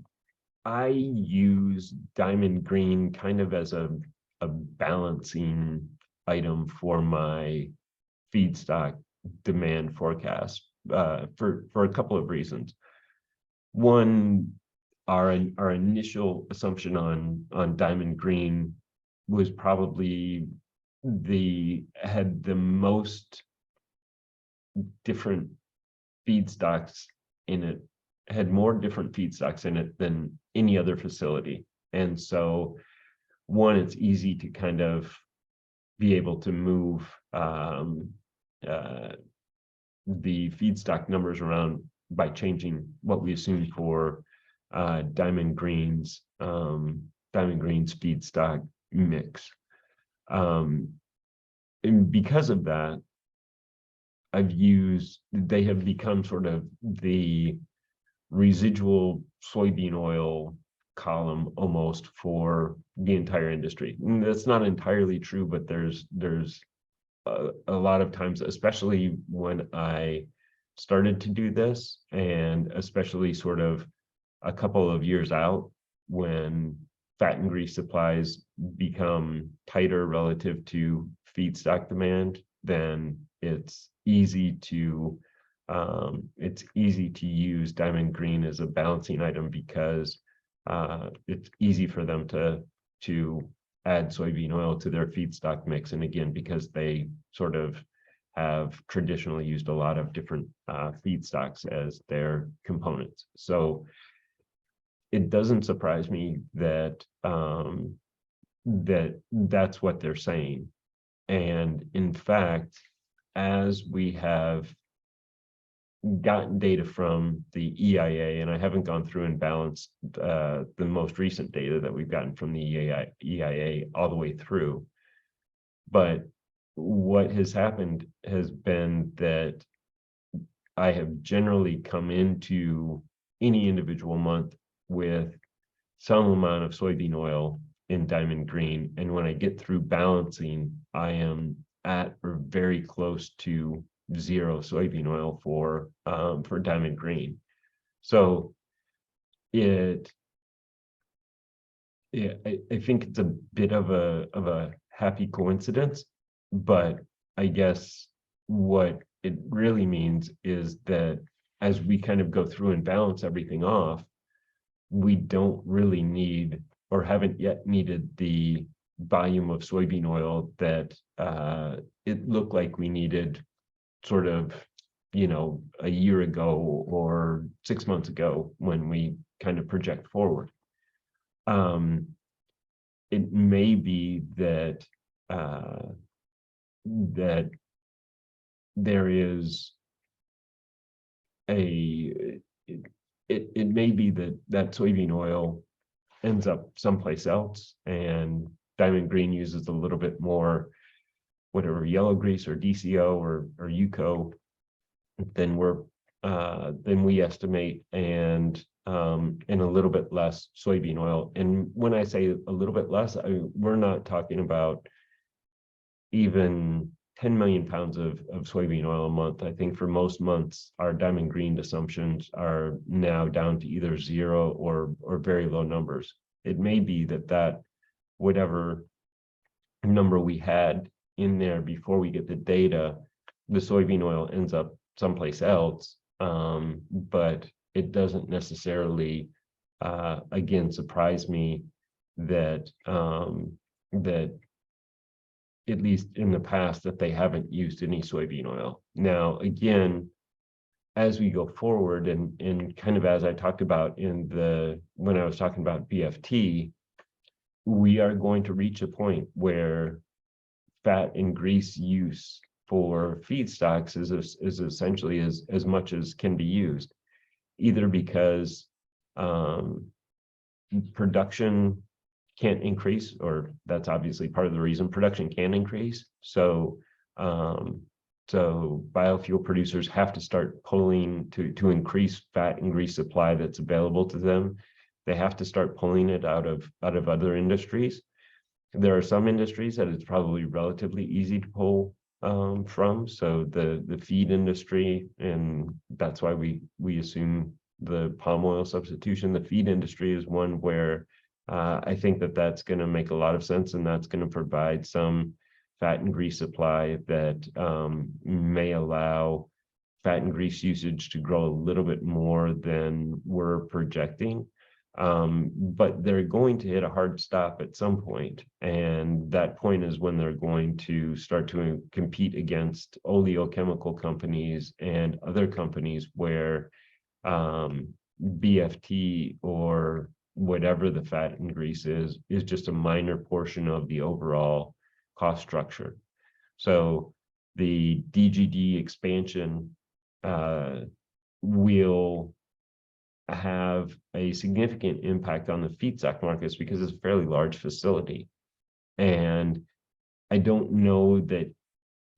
use Diamond Green kind of as a balancing item for my feedstock demand forecast for a couple of reasons. One, our initial assumption on Diamond Green was probably had the most different feedstocks in it, had more different feedstocks in it than any other facility. And so one, it's easy to kind of be able to move the feedstock numbers around by changing what we assume for Diamond Green's feedstock mix. And because of that, they have become sort of the residual soybean oil column almost for the entire industry. And that's not entirely true, but there's a lot of times, especially when I started to do this, and especially sort of a couple of years out, when fat and grease supplies become tighter relative to feedstock demand, then it's easy to use Diamond Green as a balancing item, because it's easy for them to add soybean oil to their feedstock mix. And again, because they sort of have traditionally used a lot of different feedstocks as their components. So it doesn't surprise me that that's what they're saying. And in fact, as we have gotten data from the EIA, and I haven't gone through and balanced the most recent data that we've gotten from the EIA all the way through, but what has happened has been that I have generally come into any individual month with some amount of soybean oil in Diamond Green, and when I get through balancing, I am at or very close to zero soybean oil for Diamond Green. So I think it's a bit of a happy coincidence, but I guess what it really means is that as we kind of go through and balance everything off, we don't really need or haven't yet needed the volume of soybean oil that it looked like we needed sort of, a year ago or 6 months ago when we kind of project forward. It may be that that there is it may be that soybean oil ends up someplace else, and Diamond Green uses a little bit more, whatever, yellow grease or DCO or UCO than we estimate, and a little bit less soybean oil. And when I say a little bit less, we're not talking about even 10 million pounds of soybean oil a month. I think for most months, our Diamond Green assumptions are now down to either zero or very low numbers. It may be that whatever number we had in there before we get the data, the soybean oil ends up someplace else, but it doesn't necessarily, again, surprise me that at least in the past, that they haven't used any soybean oil. Now, again, as we go forward, and kind of as I talked about when I was talking about BFT, we are going to reach a point where fat and grease use for feedstocks is essentially as much as can be used, either because production can't increase, or that's obviously part of the reason production can increase. So biofuel producers have to start pulling to increase fat and grease supply that's available to them. They have to start pulling it out of other industries. There are some industries that it's probably relatively easy to pull from. So the feed industry, and that's why we assume the palm oil substitution. The feed industry is one where I think that's going to make a lot of sense, and that's going to provide some fat and grease supply that may allow fat and grease usage to grow a little bit more than we're projecting. But they're going to hit a hard stop at some point, and that point is when they're going to start to compete against oleochemical companies and other companies where BFT or whatever the fat and grease is just a minor portion of the overall cost structure. So the DGD expansion will have a significant impact on the feedstock markets because it's a fairly large facility. And I don't know that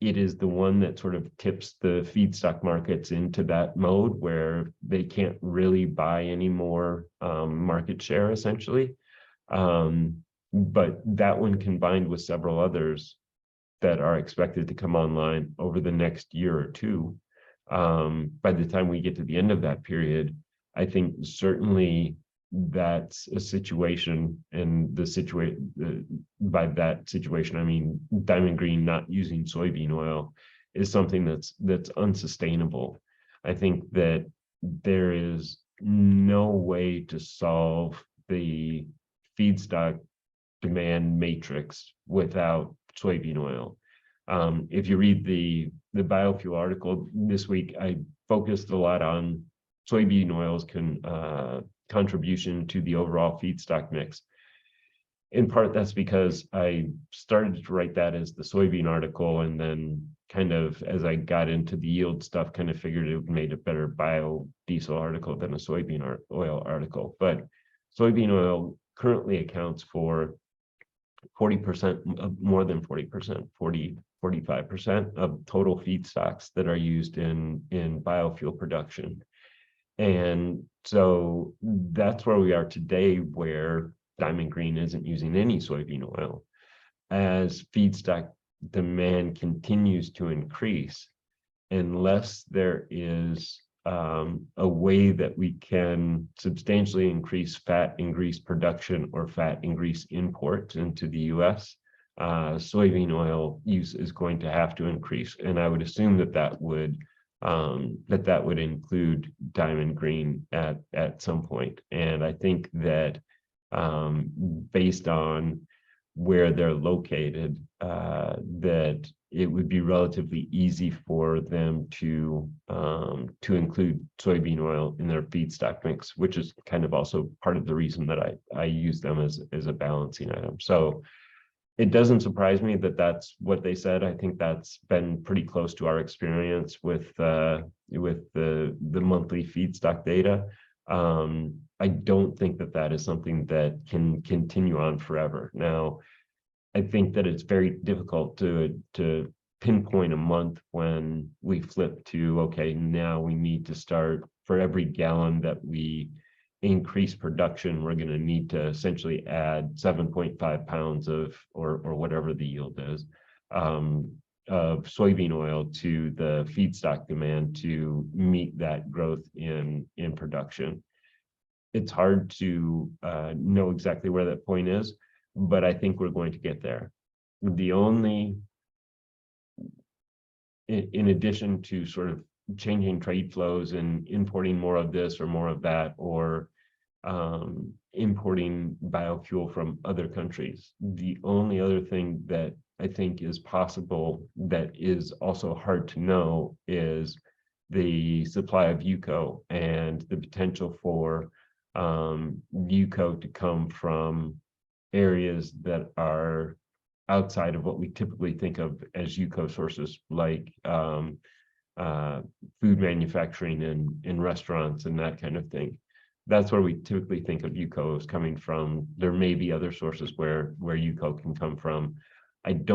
it is the one that sort of tips the feedstock markets into that mode where they can't really buy any more market share, essentially. But that one, combined with several others that are expected to come online over the next year or two, by the time we get to the end of that period, I think certainly that's a situation, and by that situation, I mean Diamond Green not using soybean oil is something that's unsustainable. I think that there is no way to solve the feedstock demand matrix without soybean oil. If you read the biofuel article this week, I focused a lot on soybean oils contribution to the overall feedstock mix. In part, that's because I started to write that as the soybean article, and then kind of as I got into the yield stuff, kind of figured it made a better biodiesel article than a soybean oil article. But soybean oil currently accounts for 40%, more than 40%, 45% of total feedstocks that are used in biofuel production. And so that's where we are today, where Diamond Green isn't using any soybean oil. As feedstock demand continues to increase, unless there is a way that we can substantially increase fat and grease production or fat and grease imports into the US, soybean oil use is going to have to increase. And I would assume that that would include Diamond Green at some point. And I think that based on where they're located, that it would be relatively easy for them to include soybean oil in their feedstock mix, which is kind of also part of the reason that I use them as a balancing item. So it doesn't surprise me that that's what they said. I think that's been pretty close to our experience with the monthly feedstock data. I don't think that that is something that can continue on forever. Now, I think that it's very difficult to pinpoint a month when we flip to, okay, now we need to start, for every gallon that we increase production, we're going to need to essentially add 7.5 pounds of, or whatever the yield is, of soybean oil to the feedstock demand to meet that growth in production. It's hard to know exactly where that point is, but I think we're going to get there. The only, in addition to sort of changing trade flows and importing more of this or more of that, or importing biofuel from other countries, the only other thing that I think is possible that is also hard to know is the supply of UCO and the potential for UCO to come from areas that are outside of what we typically think of as UCO sources, like food manufacturing in restaurants and that kind of thing. That's where we typically think of UCO as coming from. There may be other sources where UCO can come from. At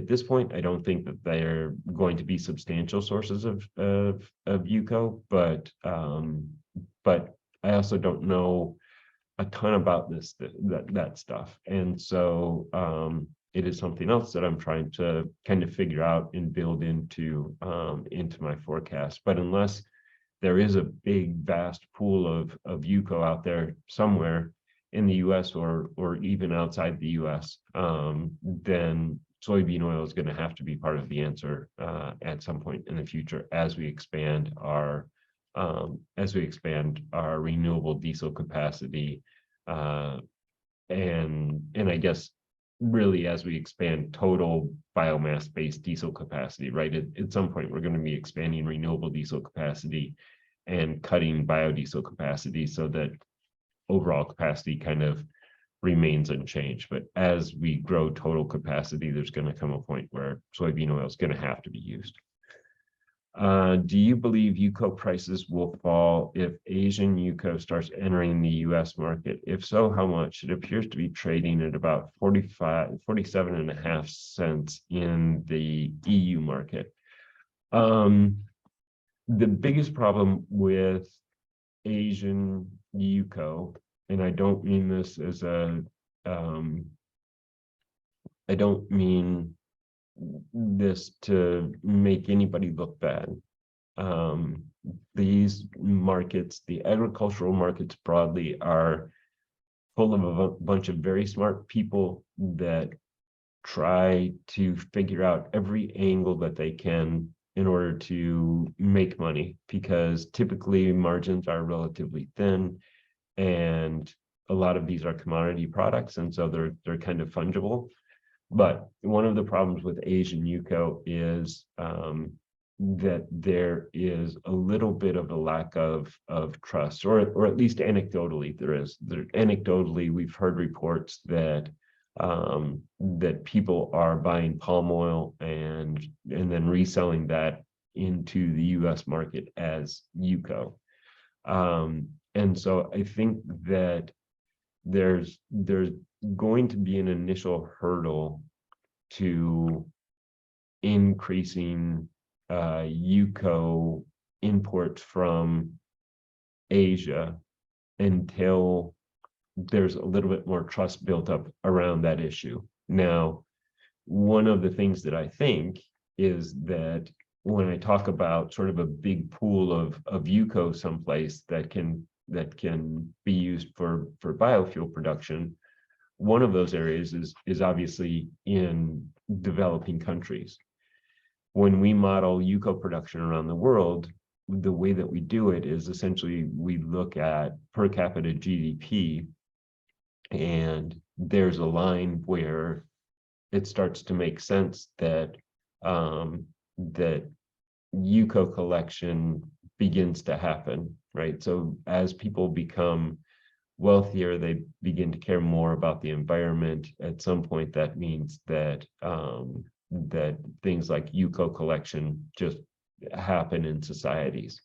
this point, I don't think that they're going to be substantial sources of UCO, but I also don't know a ton about that stuff. And so it is something else that I'm trying to kind of figure out and build into my forecast. But unless there is a big, vast pool of UCO out there somewhere in the US or even outside the US, then soybean oil is going to have to be part of the answer at some point in the future as we expand our renewable diesel capacity, and I guess really as we expand total biomass-based diesel capacity, right? At some point, we're going to be expanding renewable diesel capacity and cutting biodiesel capacity so that overall capacity kind of remains unchanged. But as we grow total capacity, there's going to come a point where soybean oil is going to have to be used. Do you believe UCO prices will fall if Asian UCO starts entering the US market? If so, how much? It appears to be trading at about 47.5 cents in the EU market. The biggest problem with Asian UCO, and I don't mean this as I don't mean this to make anybody look bad. These markets, the agricultural markets broadly, are full of a bunch of very smart people that try to figure out every angle that they can in order to make money, because typically margins are relatively thin and a lot of these are commodity products, and so they're kind of fungible. But one of the problems with Asian UCO is that there is a little bit of a lack of trust, or at least anecdotally there is. Anecdotally, we've heard reports that that people are buying palm oil and then reselling that into the U.S. market as UCO. And so I think that there's going to be an initial hurdle to increasing UCO imports from Asia until there's a little bit more trust built up around that issue. Now, one of the things that I think is that when I talk about sort of a big pool of UCO someplace that can be used for biofuel production, one of those areas is obviously in developing countries. When we model UCO production around the world, the way that we do it is essentially we look at per capita GDP, and there's a line where it starts to make sense that that UCO collection begins to happen, right? So as people become wealthier, they begin to care more about the environment. At some point, that means that that things like UCO collection just happen in societies.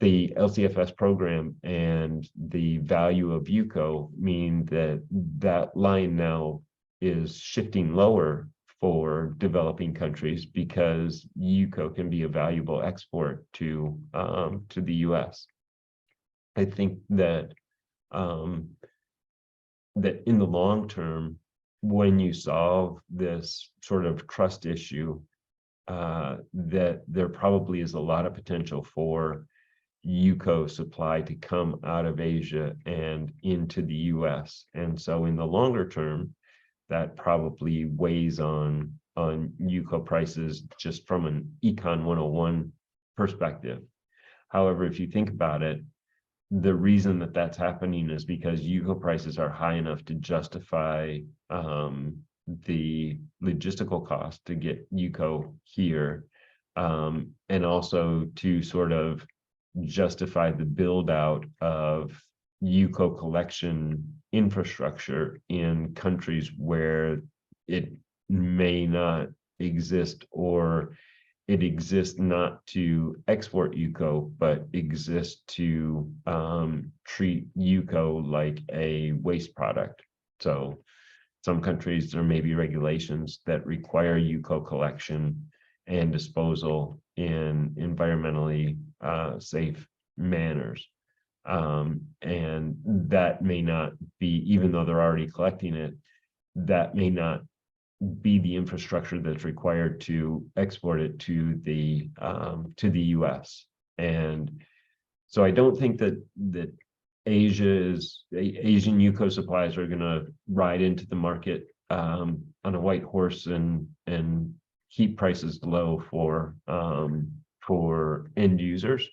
The LCFS program and the value of UCO mean that that line now is shifting lower for developing countries because UCO can be a valuable export to the US. I think that that in the long term, when you solve this sort of trust issue, that there probably is a lot of potential for UCO supply to come out of Asia and into the US. And so in the longer term, that probably weighs on UCO prices just from an Econ 101 perspective. However, if you think about it, the reason that that's happening is because UCO prices are high enough to justify the logistical cost to get UCO here, and also to sort of justify the build out of UCO collection infrastructure in countries where it may not exist, or it exists not to export UCO, but exists to treat UCO like a waste product. So some countries, there may be regulations that require UCO collection and disposal in environmentally safe manners. And that may not be, even though they're already collecting it, that may not be the infrastructure that's required to export it to the US. And so I don't think that Asian UCO supplies are going to ride into the market on a white horse and keep prices low for end users.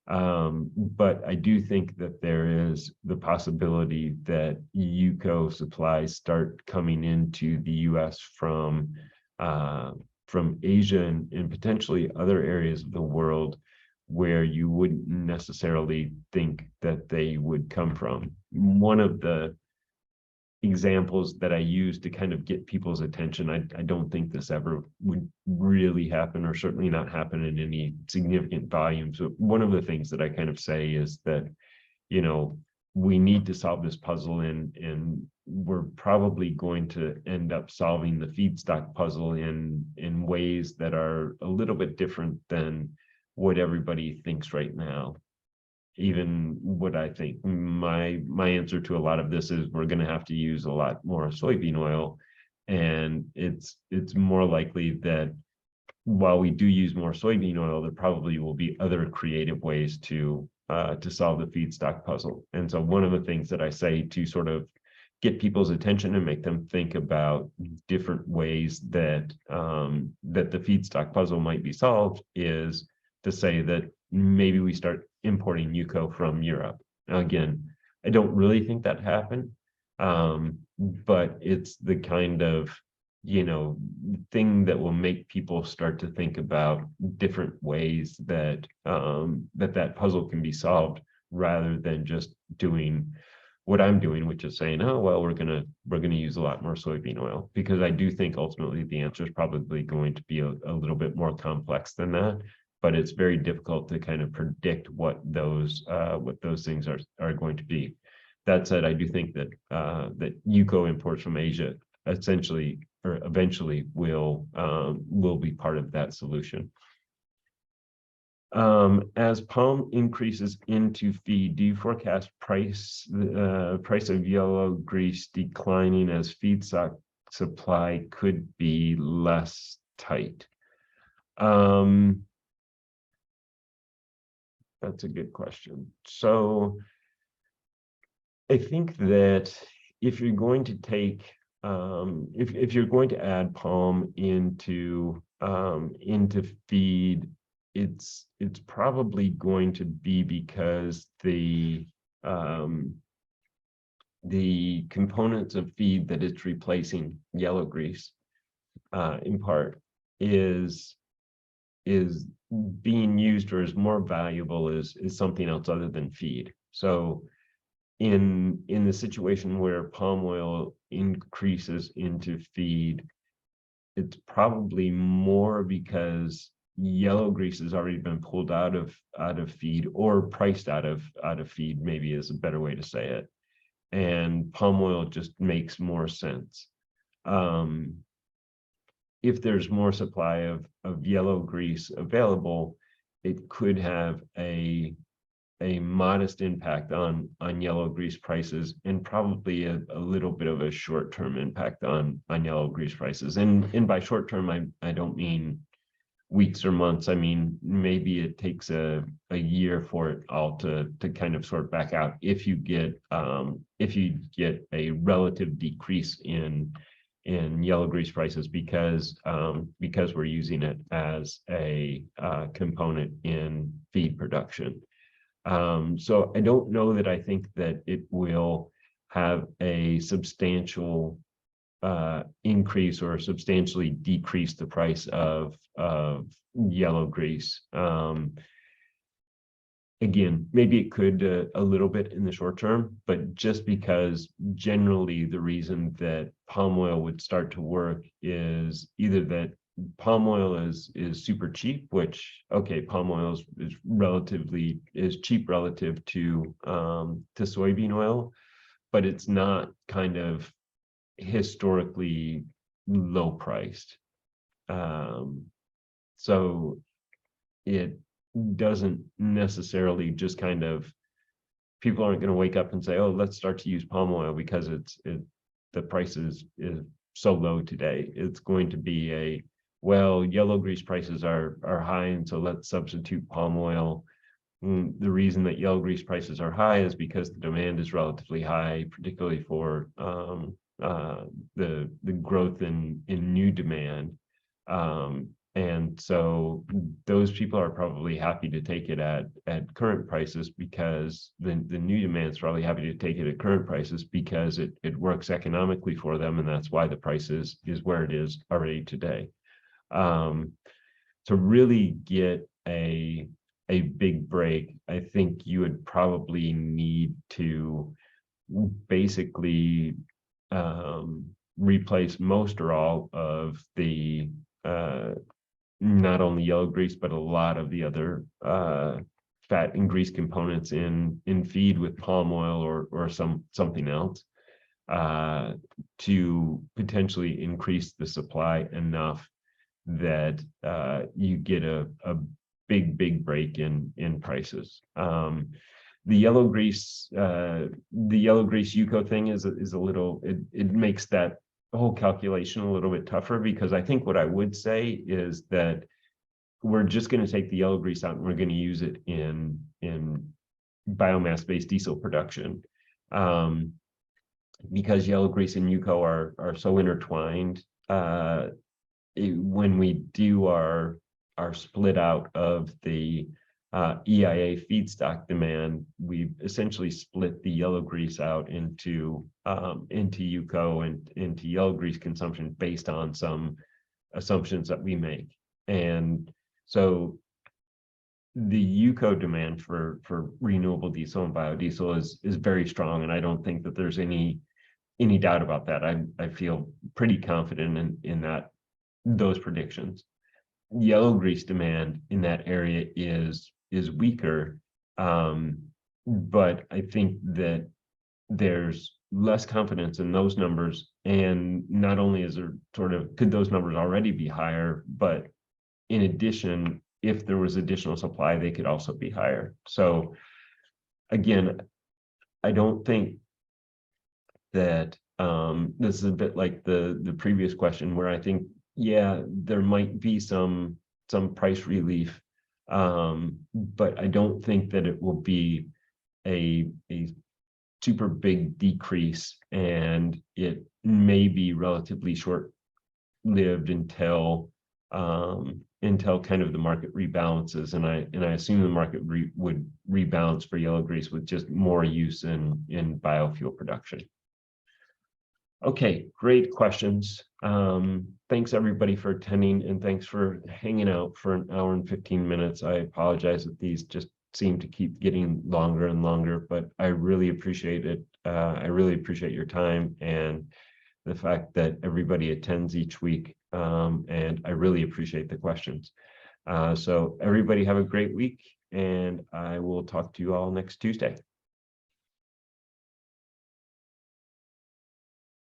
But I do think that there is the possibility that UCO supplies start coming into the US from Asia and potentially other areas of the world where you wouldn't necessarily think that they would come from. One of the examples that I use to kind of get people's attention, I don't think this ever would really happen, or certainly not happen in any significant volume. So one of the things that I kind of say is that, you know, we need to solve this puzzle, and we're probably going to end up solving the feedstock puzzle in ways that are a little bit different than what everybody thinks right now. Even what I think, my answer to a lot of this is we're going to have to use a lot more soybean oil, and it's more likely that while we do use more soybean oil, there probably will be other creative ways to solve the feedstock puzzle. And so one of the things that I say to sort of get people's attention and make them think about different ways that that the feedstock puzzle might be solved is to say that maybe we start importing UCO from Europe. Now, again, I don't really think that happened, but it's the kind of thing that will make people start to think about different ways that that puzzle can be solved, rather than just doing what I'm doing, which is saying, oh well, we're gonna use a lot more soybean oil, because I do think ultimately the answer is probably going to be a little bit more complex than that. But it's very difficult to kind of predict what those things are going to be. That said, I do think that that UCO imports from Asia essentially or eventually will be part of that solution. As palm increases into feed, do you forecast price of yellow grease declining as feedstock supply could be less tight? That's a good question. So I think that if you're going to take if you're going to add palm into feed, it's probably going to be because the components of feed that it's replacing, yellow grease, in part, is being used or is more valuable is something else other than feed. So in the situation where palm oil increases into feed, it's probably more because yellow grease has already been pulled out of feed, or priced out of feed, maybe is a better way to say it, and palm oil just makes more sense. If there's more supply of yellow grease available, it could have a modest impact on yellow grease prices, and probably a little bit of a short-term impact on yellow grease prices. And by short-term, I don't mean weeks or months. I mean, maybe it takes a year for it all to kind of sort back out, if you get a relative decrease in yellow grease prices, because we're using it as a component in feed production. So I don't know that I think that it will have a substantial increase or substantially decrease the price of yellow grease. Again, maybe it could a little bit in the short term, but just because generally the reason that palm oil would start to work is either that palm oil is super cheap, which, okay, palm oil is cheap relative to soybean oil, but it's not kind of historically low priced. So it doesn't necessarily just kind of, people aren't going to wake up and say, oh, let's start to use palm oil because the price is so low today. It's going to be well, yellow grease prices are high, and so let's substitute palm oil. The reason that yellow grease prices are high is because the demand is relatively high, particularly for the growth in new demand. And so those people are probably happy to take it at current prices, because the new demand is probably happy to take it at current prices because it works economically for them, and that's why the price is where it is already today. To really get a big break, I think you would probably need to basically replace most or all of the not only yellow grease, but a lot of the other fat and grease components in feed with palm oil or something else, to potentially increase the supply enough that you get a big break in prices. The yellow grease UCO thing is a little, it makes that whole calculation a little bit tougher, because I think what I would say is that we're just going to take the yellow grease out and we're going to use it in biomass-based diesel production, because yellow grease and UCO are so intertwined. When we do our split out of the EIA feedstock demand, we've essentially split the yellow grease out into UCO and into yellow grease consumption based on some assumptions that we make. And so the UCO demand for renewable diesel and biodiesel is very strong, and I don't think that there's any doubt about that. I feel pretty confident in those predictions. Yellow grease demand in that area is weaker, but I think that there's less confidence in those numbers, and not only is there could those numbers already be higher, but in addition, if there was additional supply, they could also be higher. So again, I don't think that this is a bit like the previous question, where I think, yeah, there might be some price relief, but I don't think that it will be a super big decrease, and it may be relatively short-lived until kind of the market rebalances, and I assume the market would rebalance for yellow grease with just more use in biofuel production. Okay, great questions. Thanks everybody for attending, and thanks for hanging out for an hour and 15 minutes. I apologize that these just seem to keep getting longer and longer, but I really appreciate it. I really appreciate your time and the fact that everybody attends each week, and I really appreciate the questions. So everybody have a great week, and I will talk to you all next Tuesday.